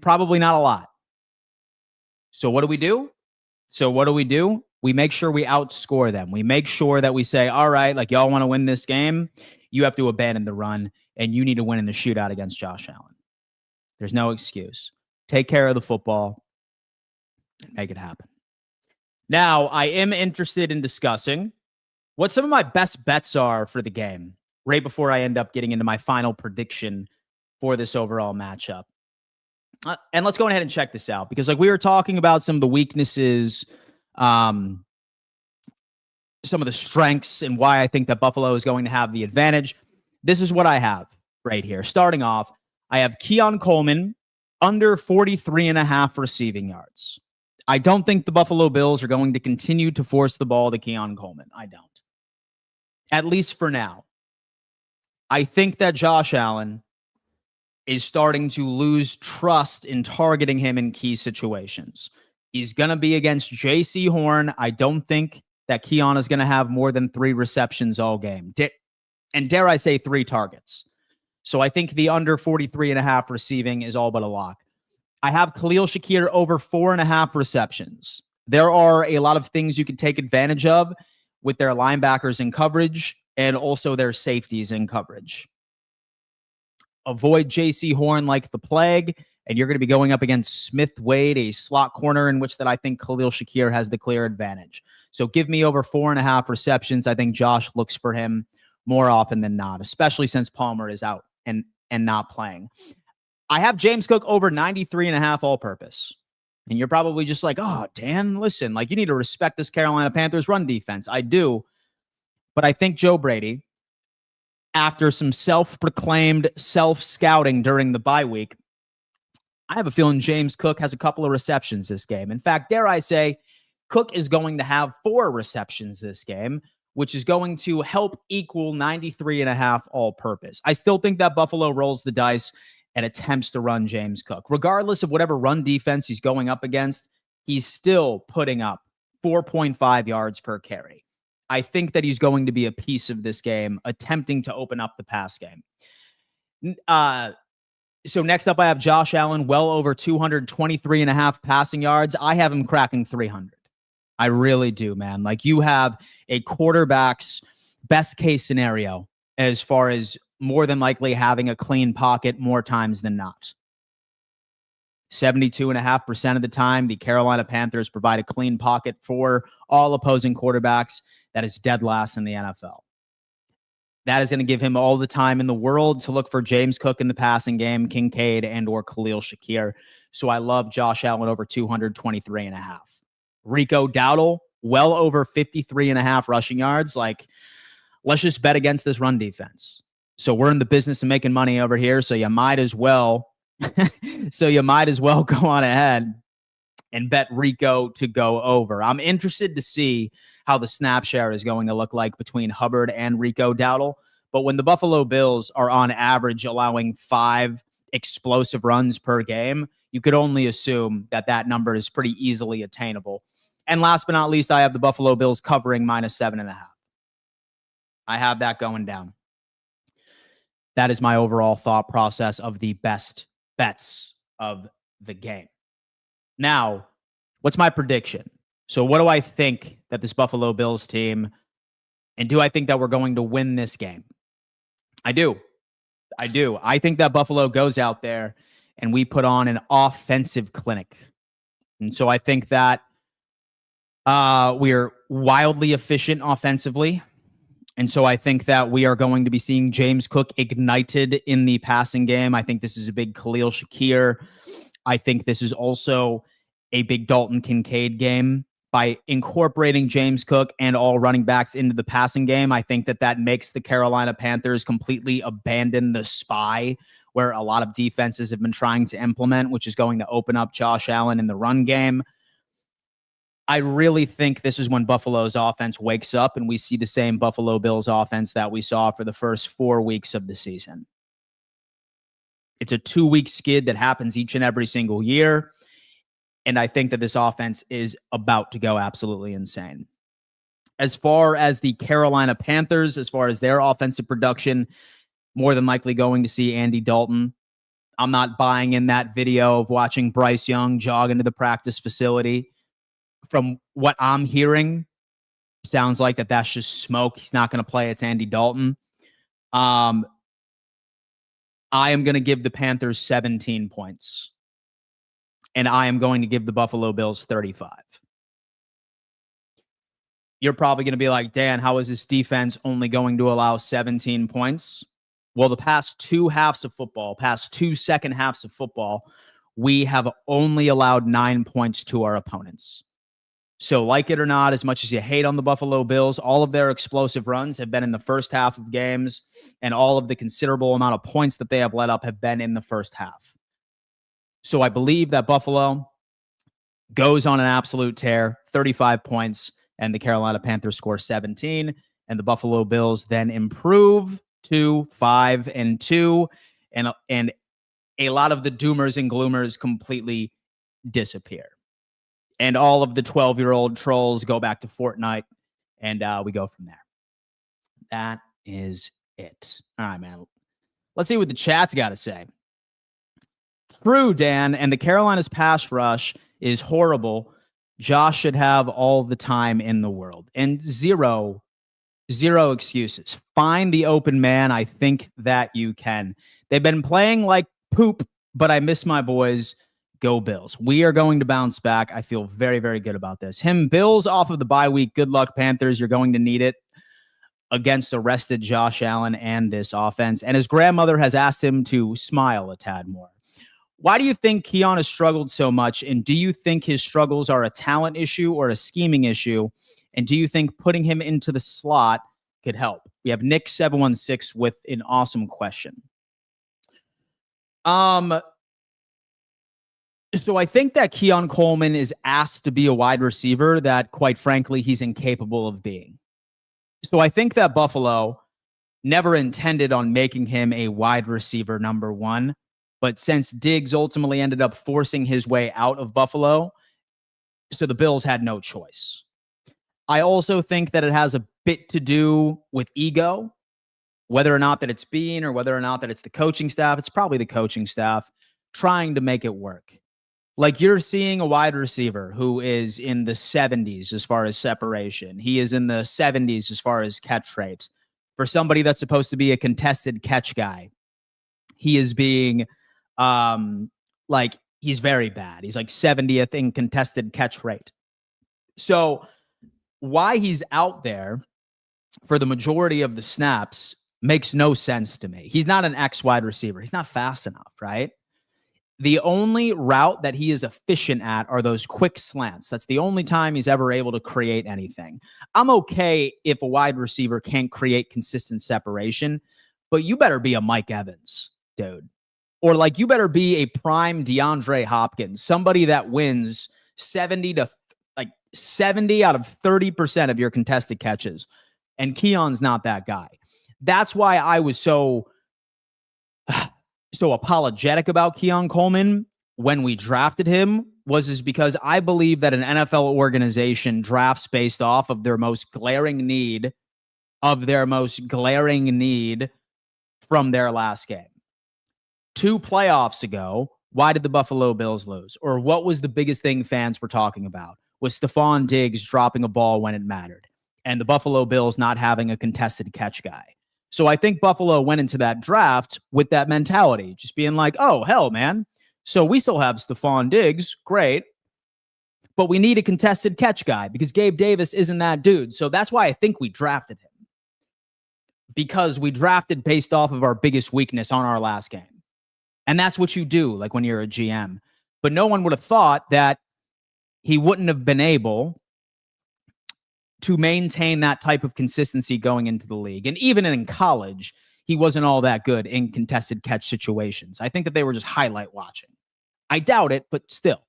probably not a lot. So what do we do? We make sure we outscore them. We make sure that we say, all right, like, y'all want to win this game? You have to abandon the run, and you need to win in the shootout against Josh Allen. There's no excuse. Take care of the football and make it happen. Now, I am interested in discussing what some of my best bets are for the game right before I end up getting into my final prediction for this overall matchup. And let's go ahead and check this out because, like, we were talking about some of the weaknesses, some of the strengths, and why I think that Buffalo is going to have the advantage. This is what I have right here. Starting off, I have Keon Coleman under 43.5 receiving yards. I don't think the Buffalo Bills are going to continue to force the ball to Keon Coleman. I don't. At least for now. I think that Josh Allen is starting to lose trust in targeting him in key situations. He's going to be against J.C. Horn. I don't think that Keon is going to have more than 3 receptions all game. And dare I say 3 targets. So I think the under 43.5 receiving is all but a lock. I have Khalil Shakir over 4.5 receptions. There are a lot of things you can take advantage of with their linebackers in coverage and also their safeties in coverage. avoid J.C. Horn like the plague, and you're going to be going up against Smith Wade, a slot corner in which that I think Khalil Shakir has the clear advantage. So give me over 4.5 receptions. I think Josh looks for him more often than not, especially since Palmer is out and not playing. I have James Cook over 93.5 all-purpose. And you're probably just like, oh, Dan, listen, like you need to respect this Carolina Panthers run defense. I do. But I think Joe Brady, after some self-proclaimed self-scouting during the bye week, I have a feeling James Cook has a couple of receptions this game. In fact, dare I say, Cook is going to have 4 receptions this game, which is going to help equal 93.5 all-purpose. I still think that Buffalo rolls the dice and attempts to run James Cook. Regardless of whatever run defense he's going up against, he's still putting up 4.5 yards per carry. I think that he's going to be a piece of this game, attempting to open up the pass game. So next up, I have Josh Allen, well over 223.5 passing yards. I have him cracking 300. I really do, man. Like you have a quarterback's best case scenario as far as more than likely having a clean pocket more times than not. 72.5% of the time, the Carolina Panthers provide a clean pocket for all opposing quarterbacks. That is dead last in the NFL. That is going to give him all the time in the world to look for James Cook in the passing game, Kincaid, and or Khalil Shakir. So I love Josh Allen over 223.5. Rico Dowdle, well over 53.5 rushing yards. Like, let's just bet against this run defense. So we're in the business of making money over here. So you might as well, go on ahead and bet Rico to go over. I'm interested to see how the snap share is going to look like between Hubbard and Rico Dowdle. But when the Buffalo Bills are on average allowing 5 explosive runs per game, you could only assume that that number is pretty easily attainable. And last but not least, I have the Buffalo Bills covering -7.5. I have that going down. That is my overall thought process of the best bets of the game. Now, what's my prediction? So what do I think that this Buffalo Bills team, and do I think that we're going to win this game? I do. I think that Buffalo goes out there and we put on an offensive clinic. And so I think that we're wildly efficient offensively. And so I think that we are going to be seeing James Cook ignited in the passing game. I think this is a big Khalil Shakir. I think this is also a big Dalton Kincaid game. By incorporating James Cook and all running backs into the passing game, I think that that makes the Carolina Panthers completely abandon the spy where a lot of defenses have been trying to implement, which is going to open up Josh Allen in the run game. I really think this is when Buffalo's offense wakes up and we see the same Buffalo Bills offense that we saw for the first 4 weeks of the season. It's a 2-week skid that happens each and every single year. And I think that this offense is about to go absolutely insane. As far as the Carolina Panthers, as far as their offensive production, more than likely going to see Andy Dalton. I'm not buying in that video of watching Bryce Young jog into the practice facility. From what I'm hearing, sounds like that's just smoke. He's not going to play. It's Andy Dalton. I am going to give the Panthers 17 points. And I am going to give the Buffalo Bills 35. You're probably going to be like, Dan, how is this defense only going to allow 17 points? Well, the past 2 halves of football, past 2 second halves of football, we have only allowed 9 points to our opponents. So like it or not, as much as you hate on the Buffalo Bills, all of their explosive runs have been in the first half of games, and all of the considerable amount of points that they have let up have been in the first half. So I believe that Buffalo goes on an absolute tear, 35 points, and the Carolina Panthers score 17, and the Buffalo Bills then improve to 5-2, and a lot of the doomers and gloomers completely disappear. And all of the 12-year-old trolls go back to Fortnite, and we go from there. That is it. All right, man. Let's see what the chat's got to say. True, Dan, and the Carolina's pass rush is horrible. Josh should have all the time in the world. And zero Zero excuses. Find the open man. I think that you can. They've been playing like poop, but I miss my boys. Go Bills. We are going to bounce back. I feel very, very good about this. Bills off of the bye week. Good luck, Panthers. You're going to need it against arrested Josh Allen and this offense. And his grandmother has asked him to smile a tad more. Why do you think Keon has struggled so much? And do you think his struggles are a talent issue or a scheming issue? And do you think putting him into the slot could help? We have Nick 716 with an awesome question. So I think that Keon Coleman is asked to be a wide receiver that, quite frankly, he's incapable of being. So I think that Buffalo never intended on making him a wide receiver number one. But since Diggs ultimately ended up forcing his way out of Buffalo, so the Bills had no choice. I also think that it has a bit to do with ego, whether or not that it's Bean or whether or not that it's the coaching staff. It's probably the coaching staff trying to make it work. Like, you're seeing a wide receiver who is in the 70s as far as separation. He is in the 70s as far as catch rate. For somebody that's supposed to be a contested catch guy, he is being he's very bad. He's like 70th in contested catch rate. So why he's out there for the majority of the snaps makes no sense to me. He's not an X wide receiver. He's not fast enough, right? The only route that he is efficient at are those quick slants. That's the only time he's ever able to create anything. I'm okay if a wide receiver can't create consistent separation, but you better be a Mike Evans, dude. Or like, you better be a prime DeAndre Hopkins, somebody that wins 70 out of 30% of your contested catches. And Keon's not that guy. That's why I was so apologetic about Keon Coleman when we drafted him, was because I believe that an NFL organization drafts based off of their most glaring need from their last game. 2 playoffs ago, why did the Buffalo Bills lose? Or what was the biggest thing fans were talking about? Was Stephon Diggs dropping a ball when it mattered and the Buffalo Bills not having a contested catch guy. So I think Buffalo went into that draft with that mentality, just being like, oh, hell, man. So we still have Stephon Diggs. Great. But we need a contested catch guy because Gabe Davis isn't that dude. So that's why I think we drafted him, because we drafted based off of our biggest weakness on our last game. And that's what you do, like, when you're a GM. But no one would have thought that he wouldn't have been able to maintain that type of consistency going into the league. And even in college, he wasn't all that good in contested catch situations. I think that they were just highlight watching. I doubt it, but still.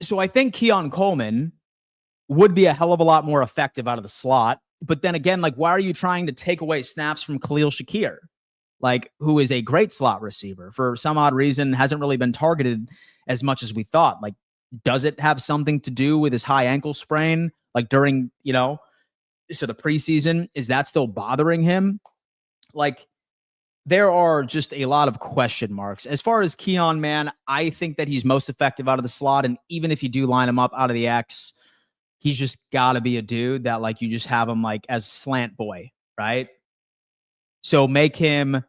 So I think Keon Coleman would be a hell of a lot more effective out of the slot. But then again, like, why are you trying to take away snaps from Khalil Shakir? Like, who is a great slot receiver, for some odd reason, hasn't really been targeted as much as we thought. Like, does it have something to do with his high ankle sprain? Like, during, so the preseason, is that still bothering him? Like, there are just a lot of question marks. As far as Keon, man, I think that he's most effective out of the slot. And even if you do line him up out of the X, he's just got to be a dude that, like, you just have him like as slant boy, right? So make him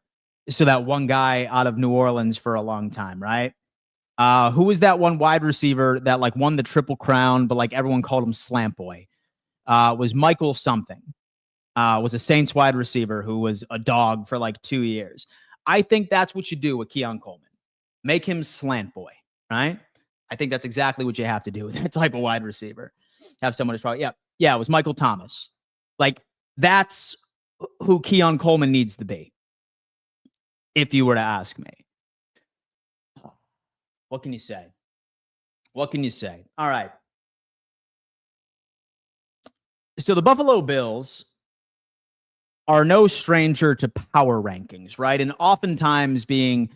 that one guy out of New Orleans for a long time, right? Who was that one wide receiver that, like, won the Triple Crown, but, like, everyone called him Slant Boy? Was Michael something. Was a Saints wide receiver who was a dog for like 2 years. I think that's what you do with Keon Coleman. Make him Slant Boy, right? I think that's exactly what you have to do with that type of wide receiver. Have someone who's probably, it was Michael Thomas. Like, that's who Keon Coleman needs to be, if you were to ask me. What can you say? What can you say? All right. So the Buffalo Bills are no stranger to power rankings, right? And oftentimes being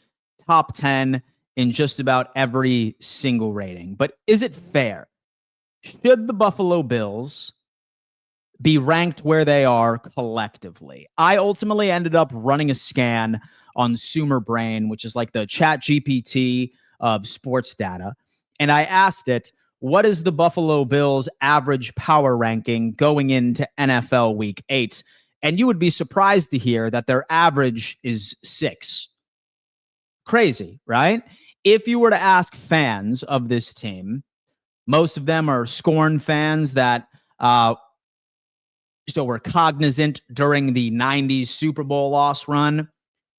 top 10 in just about every single rating. But is it fair? Should the Buffalo Bills be ranked where they are collectively? I ultimately ended up running a scan on Sumer Brain, which is like the Chat GPT of sports data. And I asked it, What is the Buffalo Bills average power ranking going into NFL Week 8? And you would be surprised to hear that their average is 6. Crazy, right? If you were to ask fans of this team, most of them are Scorn fans that so were cognizant during the 90s Super Bowl loss run.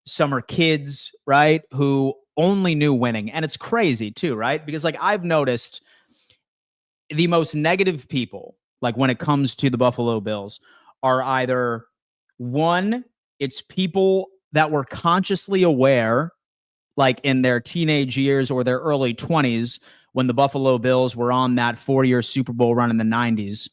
Some are kids, right, who only knew winning. And it's crazy too, right? Because like I've noticed the most negative people, like when it comes to the Buffalo Bills, are either one, it's people that were consciously aware, like in their teenage years or their early 20s, when the Buffalo Bills were on that 4-year Super Bowl run in the 90s.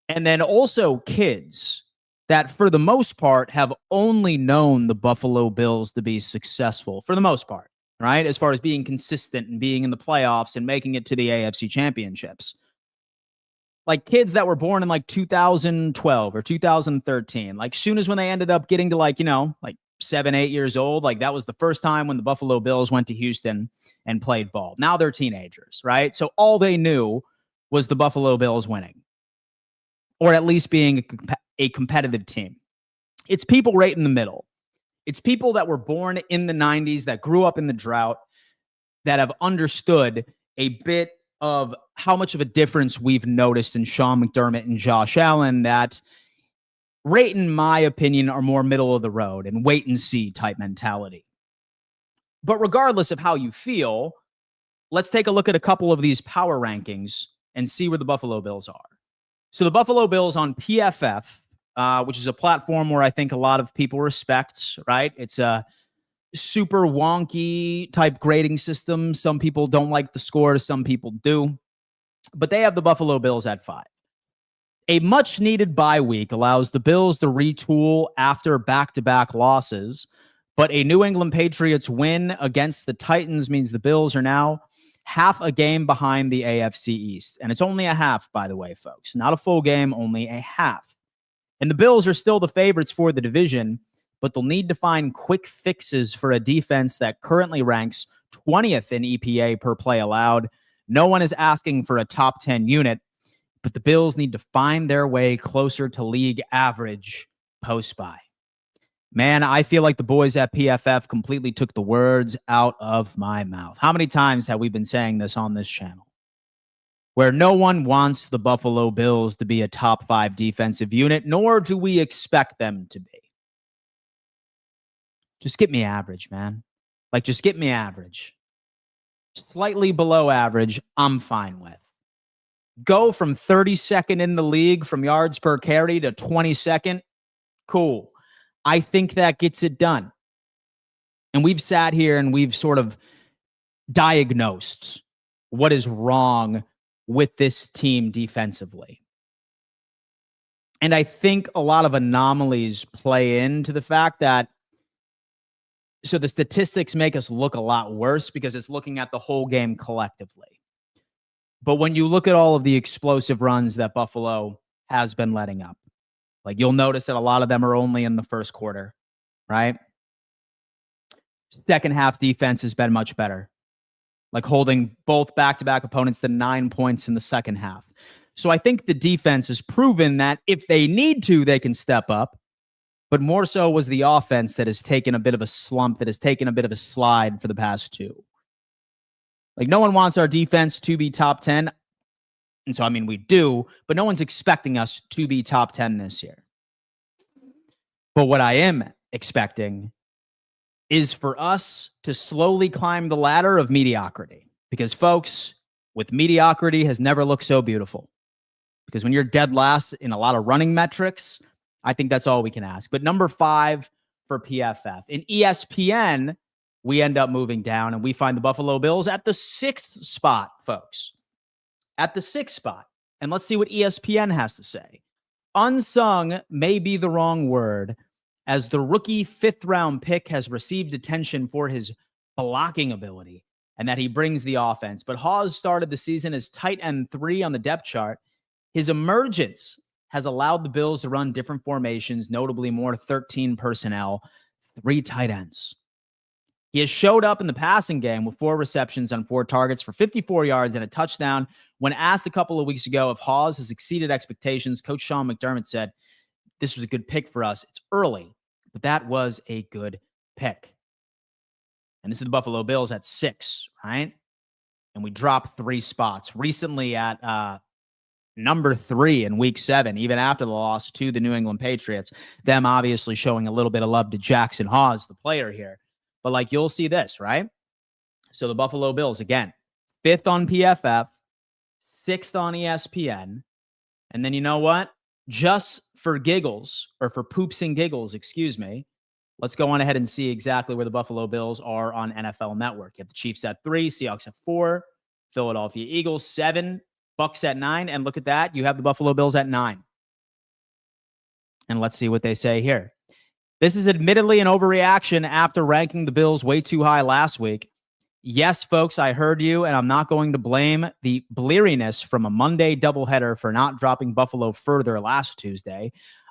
And then also kids that, for the most part, have only known the Buffalo Bills to be successful, for the most part, right? As far as being consistent and being in the playoffs and making it to the AFC championships. Like kids that were born in like 2012 or 2013, like soon as when they ended up getting to like 7, 8 years old, like that was the first time when the Buffalo Bills went to Houston and played ball. Now they're teenagers, right? So all they knew was the Buffalo Bills winning, or at least being a competitive team. It's people right in the middle. It's people that were born in the 90s, that grew up in the drought, that have understood a bit of how much of a difference we've noticed in Sean McDermott and Josh Allen, that rate, in my opinion, are more middle of the road and wait and see type mentality. But regardless of how you feel, let's take a look at a couple of these power rankings and see where the Buffalo Bills are. So the Buffalo Bills on PFF, which is a platform where I think a lot of people respect, right? It's a super wonky type grading system. Some people don't like the scores, some people do. But they have the Buffalo Bills at 5. A much needed bye week allows the Bills to retool after back-to-back losses, but a New England Patriots win against the Titans means the Bills are now half a game behind the AFC East. And it's only a half, by the way, folks. Not a full game, only a half. And the Bills are still the favorites for the division, but they'll need to find quick fixes for a defense that currently ranks 20th in EPA per play allowed. No one is asking for a top 10 unit, but the Bills need to find their way closer to league average post-bye. Man, I feel like the boys at PFF completely took the words out of my mouth. How many times have we been saying this on this channel? Where no one wants the Buffalo Bills to be a top 5 defensive unit, nor do we expect them to be. Just get me average, man. Like, just get me average. Slightly below average, I'm fine with. Go from 32nd in the league from yards per carry to 22nd. Cool. I think that gets it done. And we've sat here and we've sort of diagnosed what is wrong with this team defensively. And I think a lot of anomalies play into the fact that, so the statistics make us look a lot worse because it's looking at the whole game collectively. But when you look at all of the explosive runs that Buffalo has been letting up, like you'll notice that a lot of them are only in the first quarter, right? Second half defense has been much better, like holding both back-to-back opponents to 9 points in the second half. So I think the defense has proven that if they need to, they can step up. But more so was the offense that has taken a bit of a slump, that has taken a bit of a slide for the past 2. Like, no one wants our defense to be top 10. And so, I mean, we do, but no one's expecting us to be top 10 this year. But what I am expecting is for us to slowly climb the ladder of mediocrity. Because, folks, with mediocrity has never looked so beautiful. Because when you're dead last in a lot of running metrics, I think that's all we can ask. But number 5 for PFF. In ESPN, we end up moving down and we find the Buffalo Bills at the 6th spot, folks. At the 6th spot. And let's see what ESPN has to say. Unsung may be the wrong word, as the rookie 5th-round pick has received attention for his blocking ability and that he brings the offense. But Hawes started the season as tight end 3 on the depth chart. His emergence has allowed the Bills to run different formations, notably more 13 personnel, 3 tight ends. He has showed up in the passing game with 4 receptions on 4 targets for 54 yards and a touchdown. When asked a couple of weeks ago if Hawes has exceeded expectations, Coach Sean McDermott said, "This was a good pick for us. It's early, but that was a good pick." And this is the Buffalo Bills at 6, right? And we dropped 3 spots recently at number 3 in week 7, even after the loss to the New England Patriots. Them obviously showing a little bit of love to Jackson Hawes, the player here. But like, you'll see this, right? So the Buffalo Bills, again, 5th on PFF, 6th on ESPN. And then you know what? Just for giggles, or for poops and giggles, excuse me, let's go on ahead and see exactly where the Buffalo Bills are on NFL Network. You have the Chiefs at 3, Seahawks at 4, Philadelphia Eagles 7, Bucks at 9, and look at that, you have the Buffalo Bills at 9. And let's see what they say here. This is admittedly an overreaction after ranking the Bills way too high last week. Yes, folks, I heard you, and I'm not going to blame the bleariness from a Monday doubleheader for not dropping Buffalo further last Tuesday.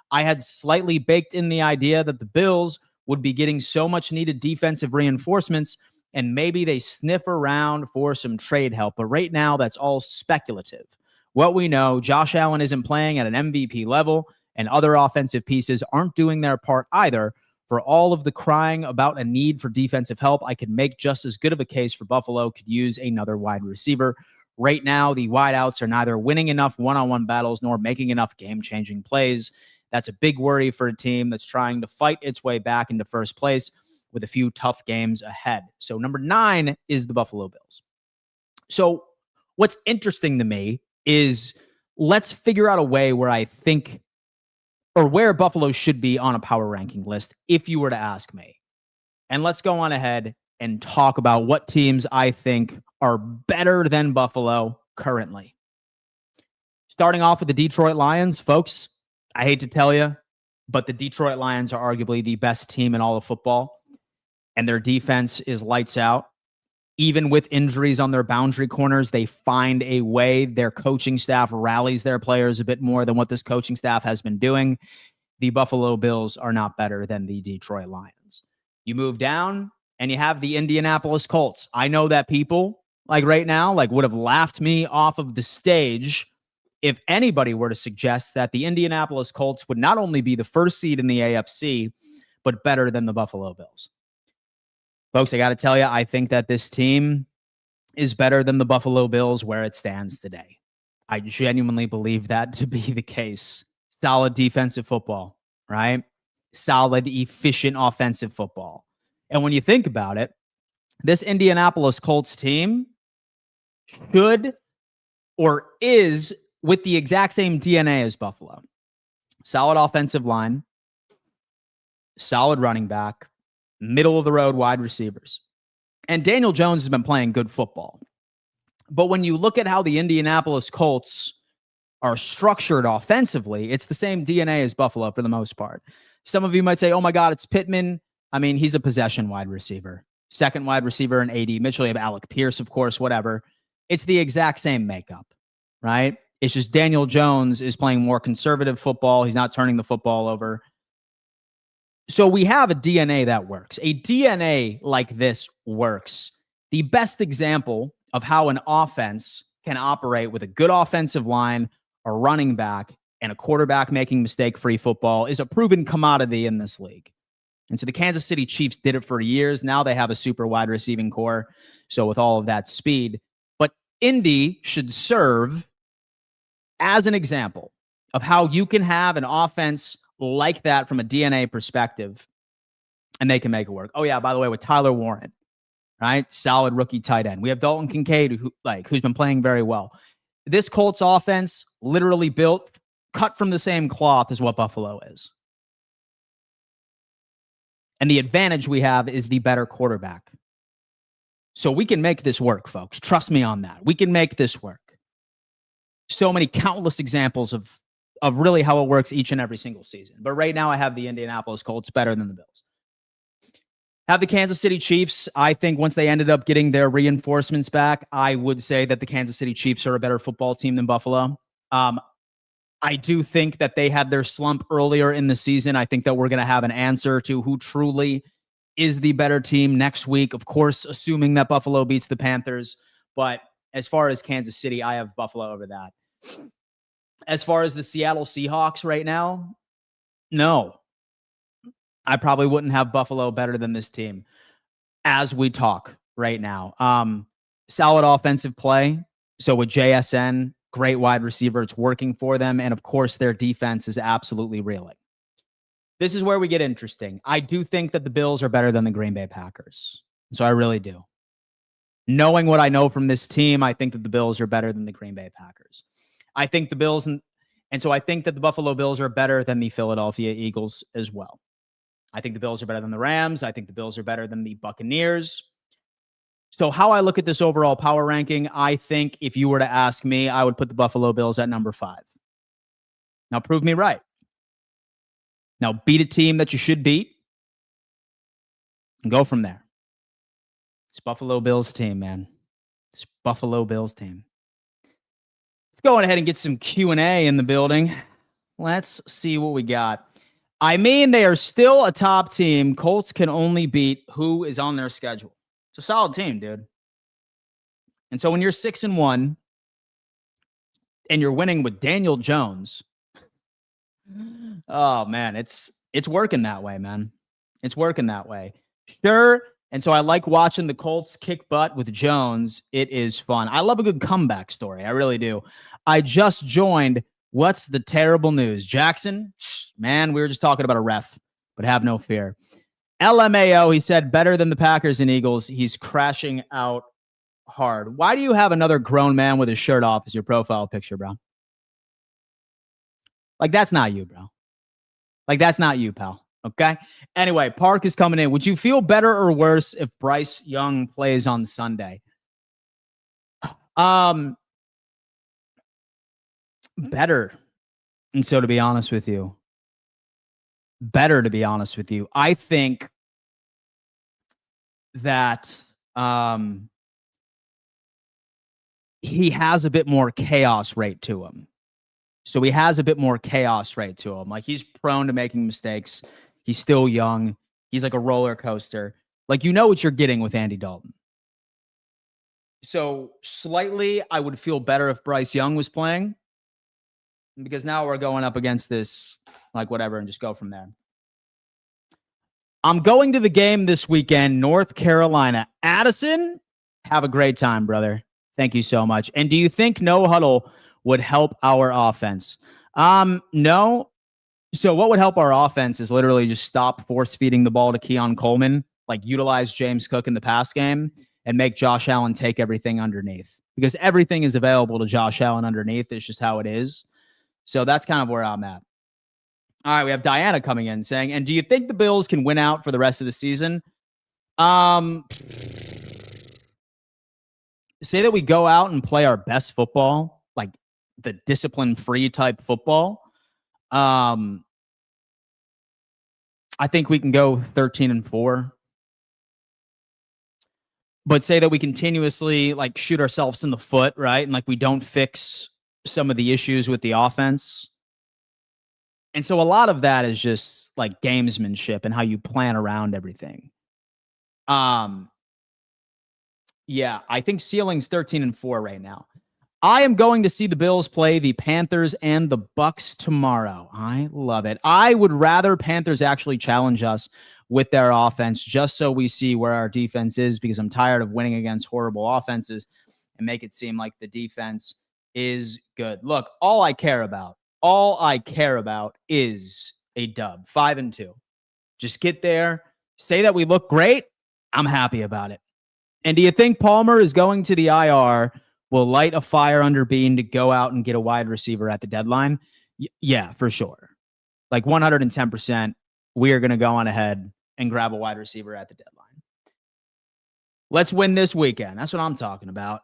I had slightly baked in the idea that the Bills would be getting so much needed defensive reinforcements, and maybe they sniff around for some trade help. But right now, that's all speculative. What we know, Josh Allen isn't playing at an MVP level, and other offensive pieces aren't doing their part either. For all of the crying about a need for defensive help, I could make just as good of a case for Buffalo could use another wide receiver. Right now, the wideouts are neither winning enough one-on-one battles nor making enough game-changing plays. That's a big worry for a team that's trying to fight its way back into first place with a few tough games ahead. So number 9 is the Buffalo Bills. So what's interesting to me is, let's figure out a way where I think, or where Buffalo should be on a power ranking list, if you were to ask me. And let's go on ahead and talk about what teams I think are better than Buffalo currently. Starting off with the Detroit Lions, folks, I hate to tell you, but the Detroit Lions are arguably the best team in all of football, and their defense is lights out. Even with injuries on their boundary corners, they find a way. Their coaching staff rallies their players a bit more than what this coaching staff has been doing. The Buffalo Bills are not better than the Detroit Lions. You move down and you have the Indianapolis Colts. I know that people, like right now, like would have laughed me off of the stage if anybody were to suggest that the Indianapolis Colts would not only be the first seed in the AFC, but better than the Buffalo Bills. Folks, I got to tell you, I think that this team is better than the Buffalo Bills where it stands today. I genuinely believe that to be the case. Solid defensive football, right? Solid, efficient offensive football. And when you think about it, this Indianapolis Colts team should, or is, with the exact same DNA as Buffalo. Solid offensive line, solid running back, middle of the road wide receivers. And Daniel Jones has been playing good football. But when you look at how the Indianapolis Colts are structured offensively, it's the same DNA as Buffalo for the most part. Some of you might say, oh my God, it's Pittman. I mean, he's a possession wide receiver. Second wide receiver in AD Mitchell. You have Alec Pierce, of course, whatever. It's the exact same makeup, right? It's just Daniel Jones is playing more conservative football. He's not turning the football over. So we have a DNA that works. A DNA like this works. The best example of how an offense can operate with a good offensive line, a running back, and a quarterback making mistake-free football is a proven commodity in this league. And so the Kansas City Chiefs did it for years. Now they have a super wide receiving core. So with all of that speed. But Indy should serve as an example of how you can have an offense like that from a DNA perspective, and they can make it work. Oh yeah, by the way, with Tyler Warren, right? Solid rookie tight end. We have Dalton Kincaid, who's been playing very well. This Colts offense literally built, cut from the same cloth as what Buffalo is. And the advantage we have is the better quarterback. So we can make this work, folks. Trust me on that. We can make this work. So many countless examples of really how it works each and every single season. But right now I have the Indianapolis Colts better than the Bills. Have the Kansas City Chiefs. I think once they ended up getting their reinforcements back, I would say that the Kansas City Chiefs are a better football team than Buffalo. I do think that they had their slump earlier in the season. I think that we're going to have an answer to who truly is the better team next week. Of course, assuming that Buffalo beats the Panthers. But as far as Kansas City, I have Buffalo over that. As far as the Seattle Seahawks right now, no. I probably wouldn't have Buffalo better than this team as we talk right now. Solid offensive play. So with JSN, great wide receiver, it's working for them. And of course, their defense is absolutely reeling. This is where we get interesting. I do think that the Bills are better than the Green Bay Packers. So I really do. Knowing what I know from this team, I think that the Bills are better than the Green Bay Packers. I think the Bills, and so I think that the Buffalo Bills are better than the Philadelphia Eagles as well. I think the Bills are better than the Rams. I think the Bills are better than the Buccaneers. So how I look at this overall power ranking, I think if you were to ask me, I would put the Buffalo Bills at number 5. Now prove me right. Now beat a team that you should beat and go from there. It's Buffalo Bills team, man. It's Buffalo Bills team. Let's go ahead and get some Q&A in the building. Let's see what we got. I mean, they are still a top team. Colts can only beat who is on their schedule. It's a solid team, dude. And so when you're 6-1 and you're winning with Daniel Jones, oh man, it's working that way, man. It's working that way. Sure. And so I like watching the Colts kick butt with Jones. It is fun. I love a good comeback story. I really do. I just joined. What's the terrible news? Jackson, man, we were just talking about a ref, but have no fear. LMAO, he said, better than the Packers and Eagles. He's crashing out hard. Why do you have another grown man with his shirt off as your profile picture, bro? Like, that's not you, bro. Like, that's not you, pal. Okay? Anyway, Park is coming in. Would you feel better or worse if Bryce Young plays on Sunday? Better. And so to be honest with you, I think that he has a bit more chaos rate to him. So he has a bit more chaos rate to him. Like, he's prone to making mistakes. He's still young. He's like a roller coaster. Like, you know what you're getting with Andy Dalton. So slightly, I would feel better if Bryce Young was playing, because now we're going up against this, like, whatever, and just go from there. I'm going to the game this weekend, North Carolina. Addison, have a great time, brother. Thank you so much. And do you think no huddle would help our offense? No. So what would help our offense is literally just stop force feeding the ball to Keon Coleman, like utilize James Cook in the pass game and make Josh Allen take everything underneath, because everything is available to Josh Allen underneath. It's just how it is. So that's kind of where I'm at. All right, we have Diana coming in saying, and do you think the Bills can win out for the rest of the season? Say that we go out and play our best football, like the discipline-free type football. I think we can go 13-4. But say that we continuously like shoot ourselves in the foot, right? And like we don't fix some of the issues with the offense. And so a lot of that is just like gamesmanship and how you plan around everything. Yeah, I think ceiling's 13-4 right now. I am going to see the Bills play the Panthers and the Bucks tomorrow. I love it. I would rather Panthers actually challenge us with their offense just so we see where our defense is, because I'm tired of winning against horrible offenses and make it seem like the defense is good. Look, all I care about is a dub, 5-2. Just get there, say that we look great. I'm happy about it. And do you think Palmer is going to the IR will light a fire under Bean to go out and get a wide receiver at the deadline? Yeah, for sure. Like 110%, we are going to go on ahead and grab a wide receiver at the deadline. Let's win this weekend. That's what I'm talking about.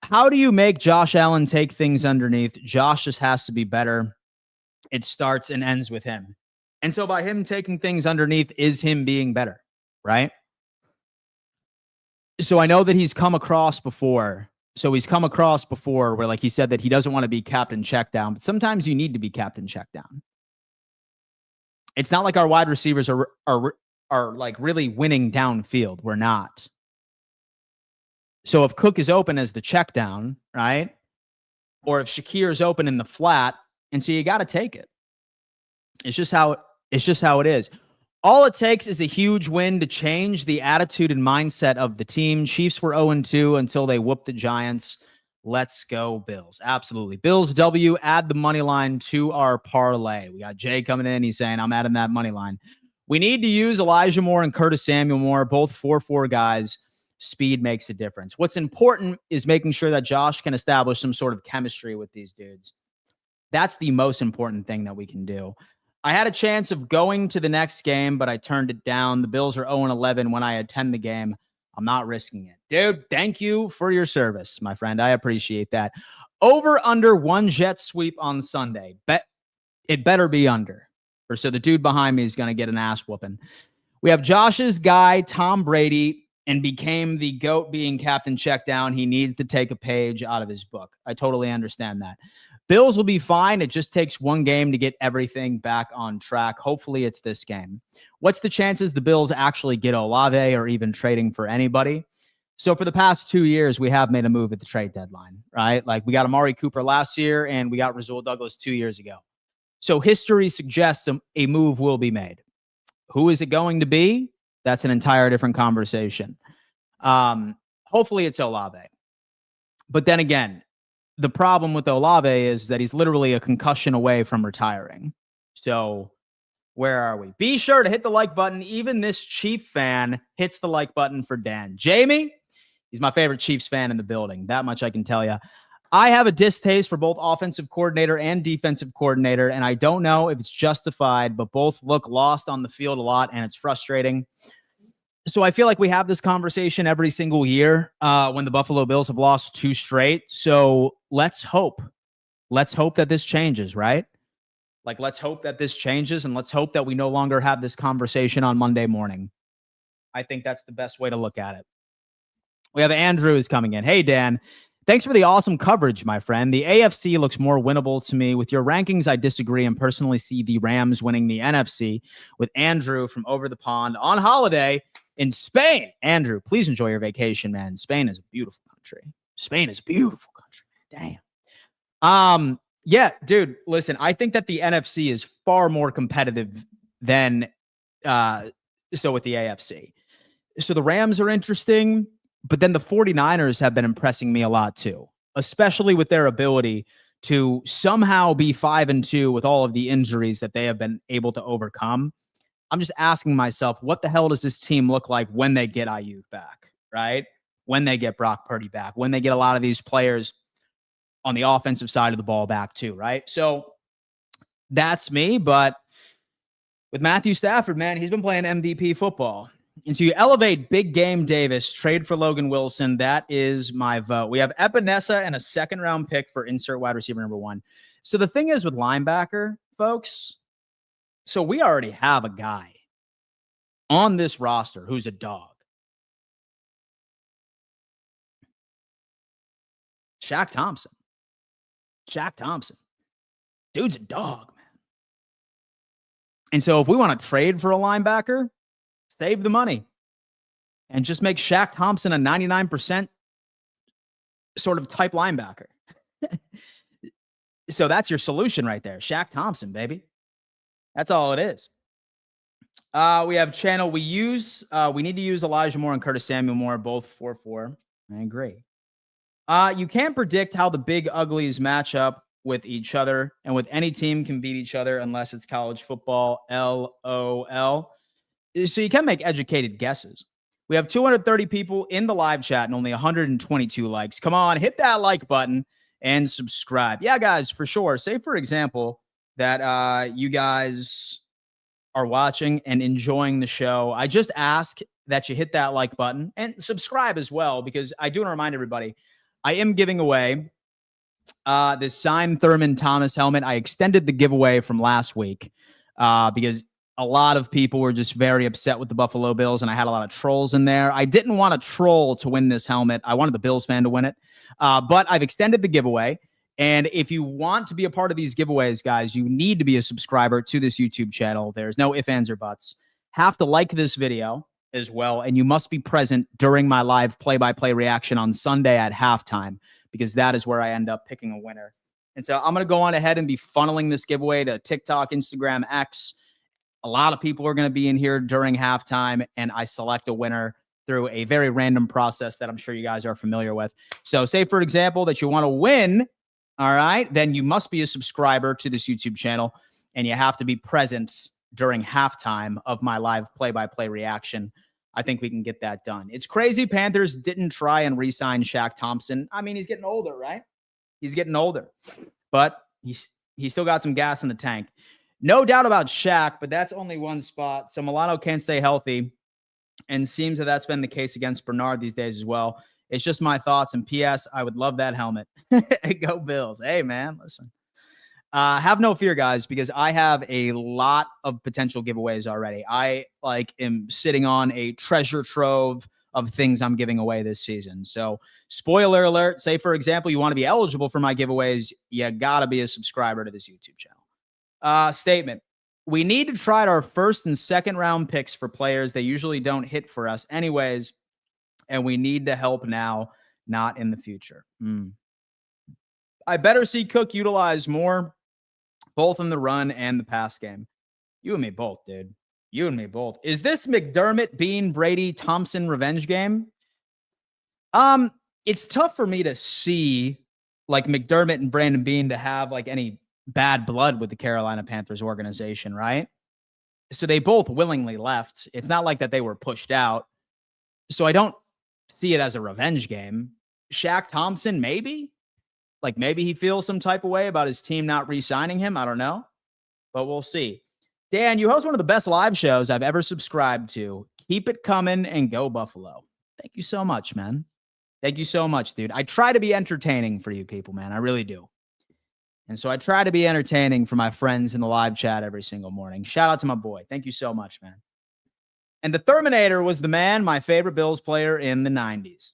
How do you make Josh Allen take things underneath? Josh just has to be better. It starts and ends with him. And so by him taking things underneath is him being better, right? So I know that he's come across before. So he's come across before where, like, he said that he doesn't want to be captain check down, but sometimes you need to be captain check down. It's not like our wide receivers are are like really winning downfield. We're not. So if Cook is open as the check down, right? Or if Shakir is open in the flat, and so you got to take it. It's just how it is. All it takes is a huge win to change the attitude and mindset of the team. Chiefs were 0-2 until they whooped the Giants. Let's go, Bills. Absolutely. Bills W, add the money line to our parlay. We got Jay coming in. He's saying, I'm adding that money line. We need to use Elijah Moore and Curtis Samuel more, both 4-4 guys. Speed makes a difference. What's important is making sure that Josh can establish some sort of chemistry with these dudes. That's the most important thing that we can do. I had a chance of going to the next game, but I turned it down. The Bills are 0-11 when I attend the game. I'm not risking it. Dude, thank you for your service, my friend. I appreciate that. Over under one jet sweep on Sunday. It better be under. Or so the dude behind me is going to get an ass whooping. We have Josh's guy, Tom Brady, and became the GOAT being captain check down. He needs to take a page out of his book. I totally understand that. Bills will be fine. It just takes one game to get everything back on track. Hopefully it's this game. What's the chances the Bills actually get Olave or even trading for anybody? So for the past 2 years, we have made a move at the trade deadline, right? Like we got Amari Cooper last year and we got Rasul Douglas 2 years ago. So history suggests a move will be made. Who is it going to be? That's an entire different conversation. Hopefully it's Olave. But then again, the problem with Olave is that he's literally a concussion away from retiring. So where are we? Be sure to hit the like button. Even this Chief fan hits the like button for Dan. Jamie, he's my favorite Chiefs fan in the building. That much I can tell you. I have a distaste for both offensive coordinator and defensive coordinator, and I don't know if it's justified, but both look lost on the field a lot, and it's frustrating. So I feel like we have this conversation every single year when the Buffalo Bills have lost 2 straight. So let's hope. Let's hope that this changes, right? Like, let's hope that this changes, and let's hope that we no longer have this conversation on Monday morning. I think that's the best way to look at it. We have Andrew is coming in. Hey, Dan. Thanks for the awesome coverage, my friend. The AFC looks more winnable to me. With your rankings, I disagree and personally see the Rams winning the NFC with Andrew from over the pond on holiday in Spain. Andrew, please enjoy your vacation, man. Spain is a beautiful country. Spain is a beautiful country. Damn. Yeah, dude, listen, I think that the NFC is far more competitive than so with the AFC. So the Rams are interesting, but then the 49ers have been impressing me a lot too, especially with their ability to somehow be 5-2 with all of the injuries that they have been able to overcome. I'm just asking myself, what the hell does this team look like when they get Ayuk back, right? When they get Brock Purdy back, when they get a lot of these players on the offensive side of the ball back too, right? So that's me, but with Matthew Stafford, man, he's been playing MVP football. And so you elevate big game Davis, trade for Logan Wilson. That is my vote. We have Epinesa and a second-round pick for insert wide receiver number 1. So the thing is with linebacker, folks, so we already have a guy on this roster who's a dog. Shaq Thompson. Dude's a dog, man. And so if we want to trade for a linebacker, save the money and just make Shaq Thompson a 99% sort of type linebacker. So that's your solution right there. Shaq Thompson, baby. That's all it is. We have channel. We need to use Elijah Moore and Curtis Samuel more, both 4-4. I agree. You can't predict how the big uglies match up with each other, and with any team can beat each other unless it's college football. LOL. So you can make educated guesses. We have 230 people in the live chat and only 122 likes. Come on, hit that like button and subscribe. Yeah, guys, for sure. Say, for example, that you guys are watching and enjoying the show. I just ask that you hit that like button and subscribe as well, because I do want to remind everybody, I am giving away this signed Thurman Thomas helmet. I extended the giveaway from last week because a lot of people were just very upset with the Buffalo Bills, and I had a lot of trolls in there. I didn't want a troll to win this helmet. I wanted the Bills fan to win it. But I've extended the giveaway. And if you want to be a part of these giveaways, guys, you need to be a subscriber to this YouTube channel. There's no ifs, ands, or buts. have to like this video as well, and you must be present during my live play-by-play reaction on Sunday at halftime, because that is where I end up picking a winner. And so I'm going to go on ahead and be funneling this giveaway to TikTok, Instagram, X. A lot of people are going to be in here during halftime, and I select a winner through a very random process that I'm sure you guys are familiar with. So say, for example, that you want to win, all right, then you must be a subscriber to this YouTube channel, and you have to be present during halftime of my live play-by-play reaction. I think we can get that done. It's crazy Panthers didn't try and re-sign Shaq Thompson. I mean, he's getting older, right? He's getting older, but he's still got some gas in the tank. No doubt about Shaq, but that's only one spot. So Milano can't stay healthy, and seems that that's been the case against Bernard these days as well. It's just my thoughts. And P.S., I would love that helmet. Go Bills. Hey, man, listen. Have no fear, guys, because I have a lot of potential giveaways already. I am sitting on a treasure trove of things I'm giving away this season. So spoiler alert, say, for example, you want to be eligible for my giveaways, you got to be a subscriber to this YouTube channel. Statement. We need to try our first and second round picks for players. They usually don't hit for us anyways, and we need to help now, not in the future. I better see Cook utilized more, both in the run and the pass game. You and me both, dude. You and me both. Is this McDermott, Bean, Brady, Thompson revenge game? It's tough for me to see like McDermott and Brandon Bean to have like any bad blood with the Carolina Panthers organization, right? So they both willingly left. It's not like that they were pushed out. So I don't see it as a revenge game. Shaq Thompson, maybe? Like maybe he feels some type of way about his team not re-signing him. I don't know, but we'll see. Dan, you host one of the best live shows I've ever subscribed to. Keep it coming and go Buffalo. Thank you so much, man. Thank you so much, dude. I try to be entertaining for you people, man. I really do. And so I try to be entertaining for my friends in the live chat every single morning. Shout out to my boy. Thank you so much, man. And the Terminator was the man, my favorite Bills player in the 90s.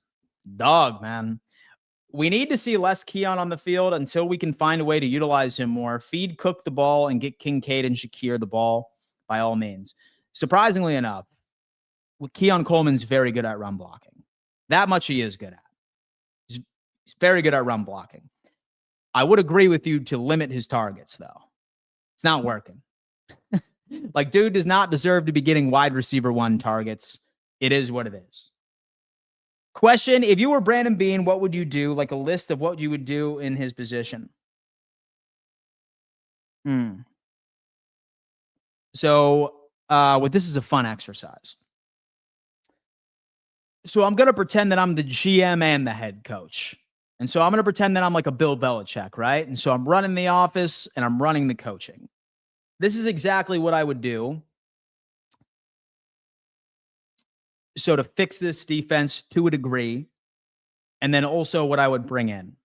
Dog, man. We need to see less Keon on the field until we can find a way to utilize him more. Feed Cook the ball and get Kincaid and Shakir the ball by all means. Surprisingly enough, Keon Coleman's very good at run blocking. That much he is good at. He's very good at run blocking. I would agree with you to limit his targets, though. It's not working. Like, dude does not deserve to be getting wide receiver 1 targets. It is what it is. Question, if you were Brandon Bean, what would you do? Like a list of what you would do in his position. So, this is a fun exercise. So I'm going to pretend that I'm the GM and the head coach. And so I'm going to pretend that I'm like a Bill Belichick, right? And so I'm running the office and I'm running the coaching. This is exactly what I would do. So to fix this defense to a degree, and then also what I would bring in.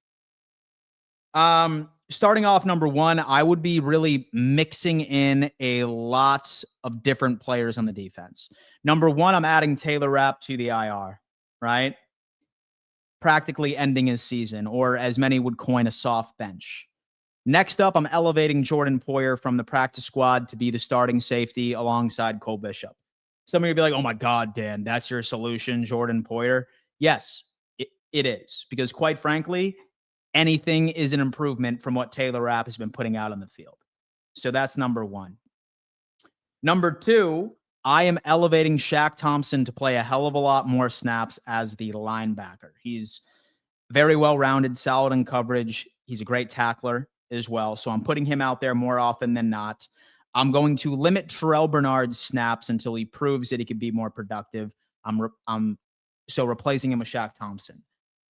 Starting off, number 1, I would be really mixing in a lot of different players on the defense. Number 1, I'm adding Taylor Rapp to the IR, right? Practically ending his season, or as many would coin, a soft bench. Next up, I'm elevating Jordan Poyer from the practice squad to be the starting safety alongside Cole Bishop. Some of you would be like, oh my God, Dan, that's your solution, Jordan Poyer? Yes, it is. Because quite frankly, anything is an improvement from what Taylor Rapp has been putting out on the field. So that's number 1. Number 2, I am elevating Shaq Thompson to play a hell of a lot more snaps as the linebacker. He's very well-rounded, solid in coverage. He's a great tackler as well. So I'm putting him out there more often than not. I'm going to limit Terrell Bernard's snaps until he proves that he can be more productive. So replacing him with Shaq Thompson.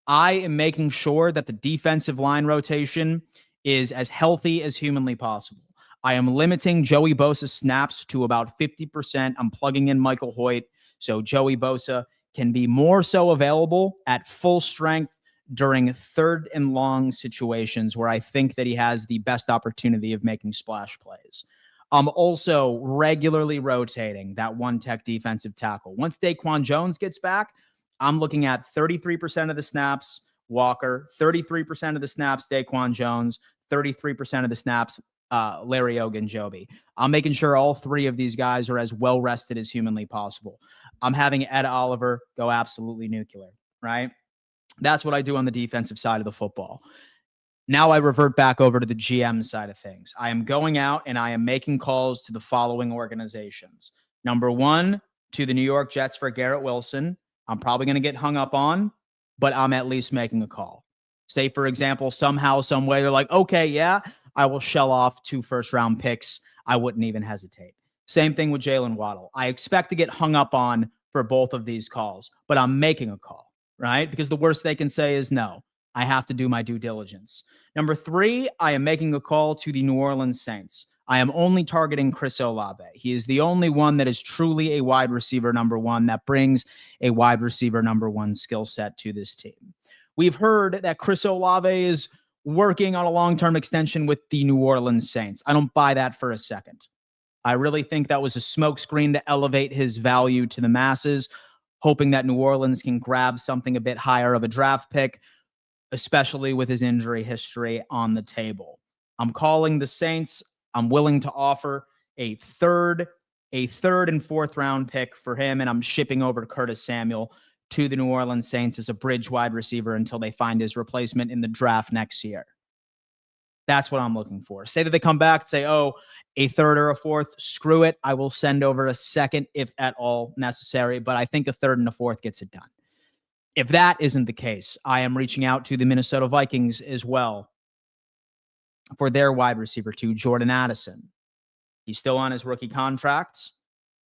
I am making sure that the defensive line rotation is as healthy as humanly possible. I am limiting Joey Bosa's snaps to about 50%. I'm plugging in Michael Hoyt so Joey Bosa can be more so available at full strength during 3rd and long situations where I think that he has the best opportunity of making splash plays. I'm also regularly rotating that one-tech defensive tackle. Once Daquan Jones gets back, I'm looking at 33% of the snaps Walker, 33% of the snaps Daquan Jones, 33% of the snaps Larry Ogunjobi. I'm making sure all three of these guys are as well rested as humanly possible. I'm having Ed Oliver go absolutely nuclear, right? That's what I do on the defensive side of the football. Now I revert back over to the GM side of things. I am going out and I am making calls to the following organizations. Number one, to the New York Jets for Garrett Wilson. I'm probably going to get hung up on, but I'm at least making a call. Say, for example, somehow, some way, they're like, okay, yeah, I will shell off 2 first-round picks. I wouldn't even hesitate. Same thing with Jalen Waddle. I expect to get hung up on for both of these calls, but I'm making a call, right? Because the worst they can say is no. I have to do my due diligence. Number 3, I am making a call to the New Orleans Saints. I am only targeting Chris Olave. He is the only one that is truly a wide receiver number 1 that brings a wide receiver number 1 skill set to this team. We've heard that Chris Olave is working on a long-term extension with the New Orleans Saints. I don't buy that for a second. I really think that was a smokescreen to elevate his value to the masses, hoping that New Orleans can grab something a bit higher of a draft pick, especially with his injury history on the table. I'm calling the Saints. I'm willing to offer a third and fourth round pick for him, and I'm shipping over Curtis Samuel to the New Orleans Saints as a bridge wide receiver until they find his replacement in the draft next year. That's what I'm looking for. Say that they come back and say, oh, a third or a fourth, screw it. I will send over a second if at all necessary, but I think a third and a fourth gets it done. If that isn't the case, I am reaching out to the Minnesota Vikings as well for their wide receiver too, Jordan Addison. He's still on his rookie contract.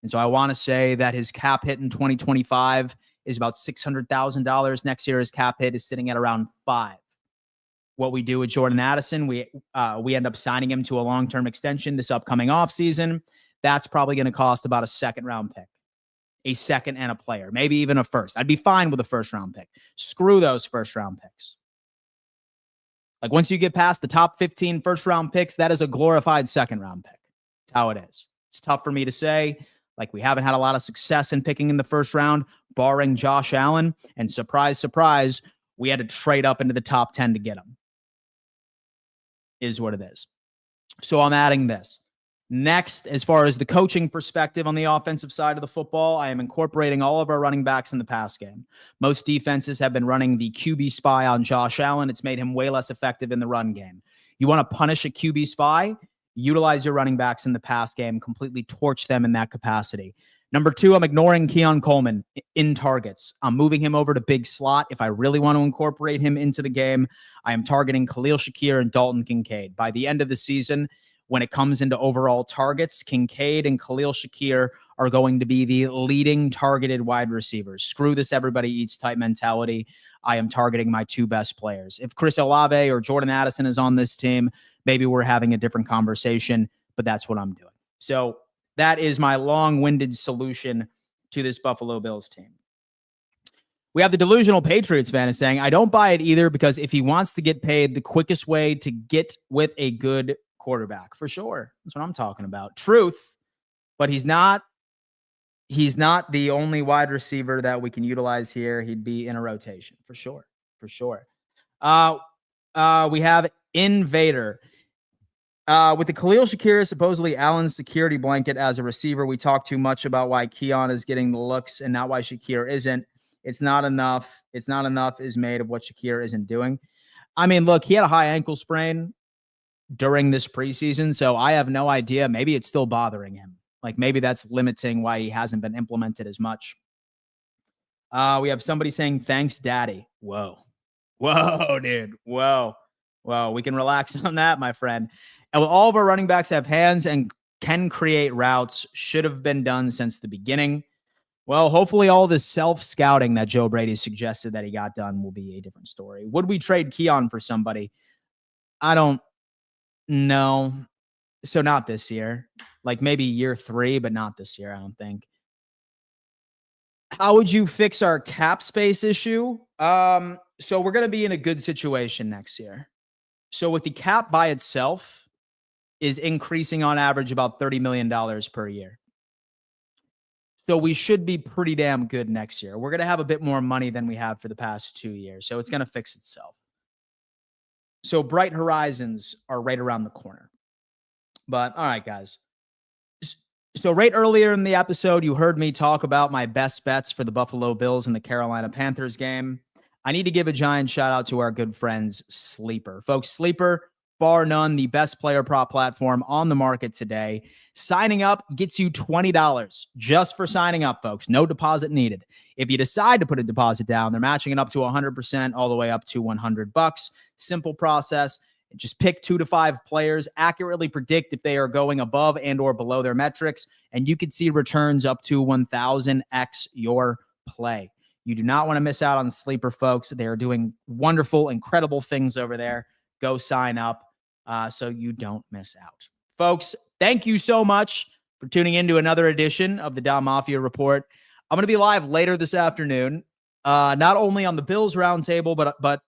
And so I want to say that his cap hit in 2025 is about $600,000. Next year, his cap hit is sitting at around $5. What we do with Jordan Addison, we end up signing him to a long-term extension this upcoming offseason. That's probably going to cost about a second-round pick, a second and a player, maybe even a first. I'd be fine with a first-round pick. Screw those first-round picks. Like once you get past the top 15 first-round picks, that is a glorified second-round pick. That's how it is. It's tough for me to say. Like we haven't had a lot of success in picking in the first round, barring Josh Allen. And surprise, surprise, we had to trade up into the top 10 to get him. Is what it is. So I'm adding this. Next, as far as the coaching perspective on the offensive side of the football, I am incorporating all of our running backs in the pass game. Most defenses have been running the QB spy on Josh Allen. It's made him way less effective in the run game. You want to punish a QB spy? Utilize your running backs in the pass game, completely torch them in that capacity. Number 2, I'm ignoring Keon Coleman in targets. I'm moving him over to big slot. If I really want to incorporate him into the game, I am targeting Khalil Shakir and Dalton Kincaid. By the end of the season, when it comes into overall targets, Kincaid and Khalil Shakir are going to be the leading targeted wide receivers. Screw this everybody eats type mentality. I am targeting my 2 best players. If Chris Olave or Jordan Addison is on this team, maybe we're having a different conversation, but that's what I'm doing. So that is my long-winded solution to this Buffalo Bills team. We have the delusional Patriots fan is saying, I don't buy it either because if he wants to get paid, the quickest way to get with a good quarterback, for sure. That's what I'm talking about. Truth, but he's not the only wide receiver that we can utilize here. He'd be in a rotation, for sure. For sure. We have Invader. With the Khalil Shakir, supposedly Allen's security blanket as a receiver, we talk too much about why Keon is getting the looks and not why Shakir isn't. It's not enough. It's not enough is made of what Shakir isn't doing. I mean, look, he had a high ankle sprain during this preseason, so I have no idea. Maybe it's still bothering him. Like maybe that's limiting why he hasn't been implemented as much. We have somebody saying, thanks, Daddy. Whoa, dude. Whoa. We can relax on that, my friend. And all of our running backs have hands and can create routes. Should have been done since the beginning. Well, hopefully all this self-scouting that Joe Brady suggested that he got done will be a different story. Would we trade Keon for somebody? I don't know. So not this year. Like maybe year 3, but not this year, I don't think. How would you fix our cap space issue? So we're going to be in a good situation next year. So with the cap by itself is increasing on average about $30 million per year. So we should be pretty damn good next year. We're going to have a bit more money than we have for the past 2 years. So it's going to fix itself. So bright horizons are right around the corner. But all right, guys. So right earlier in the episode, you heard me talk about my best bets for the Buffalo Bills and the Carolina Panthers game. I need to give a giant shout out to our good friends, Sleeper. Folks, Sleeper, bar none, the best player prop platform on the market today. Signing up gets you $20 just for signing up, folks. No deposit needed. If you decide to put a deposit down, they're matching it up to 100% all the way up to $100. Simple process. Just pick 2 to 5 players, accurately predict if they are going above and or below their metrics, and you can see returns up to 1,000x your play. You do not want to miss out on Sleeper, folks. They are doing wonderful, incredible things over there. Go sign up so you don't miss out. Folks, thank you so much for tuning in to another edition of the Don Mafia Report. I'm going to be live later this afternoon, not only on the Bills Roundtable, but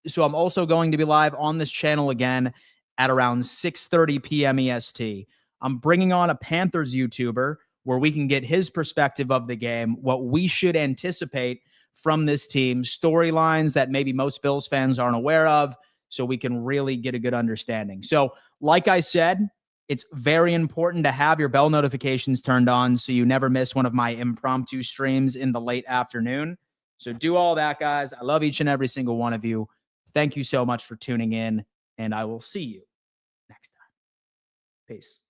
so I'm also going to be live on this channel again at around 6:30 p.m. EST. I'm bringing on a Panthers YouTuber where we can get his perspective of the game, what we should anticipate from this team, storylines that maybe most Bills fans aren't aware of, so we can really get a good understanding. So, like I said, it's very important to have your bell notifications turned on so you never miss one of my impromptu streams in the late afternoon. So do all that, guys. I love each and every single one of you. Thank you so much for tuning in, and I will see you next time. Peace.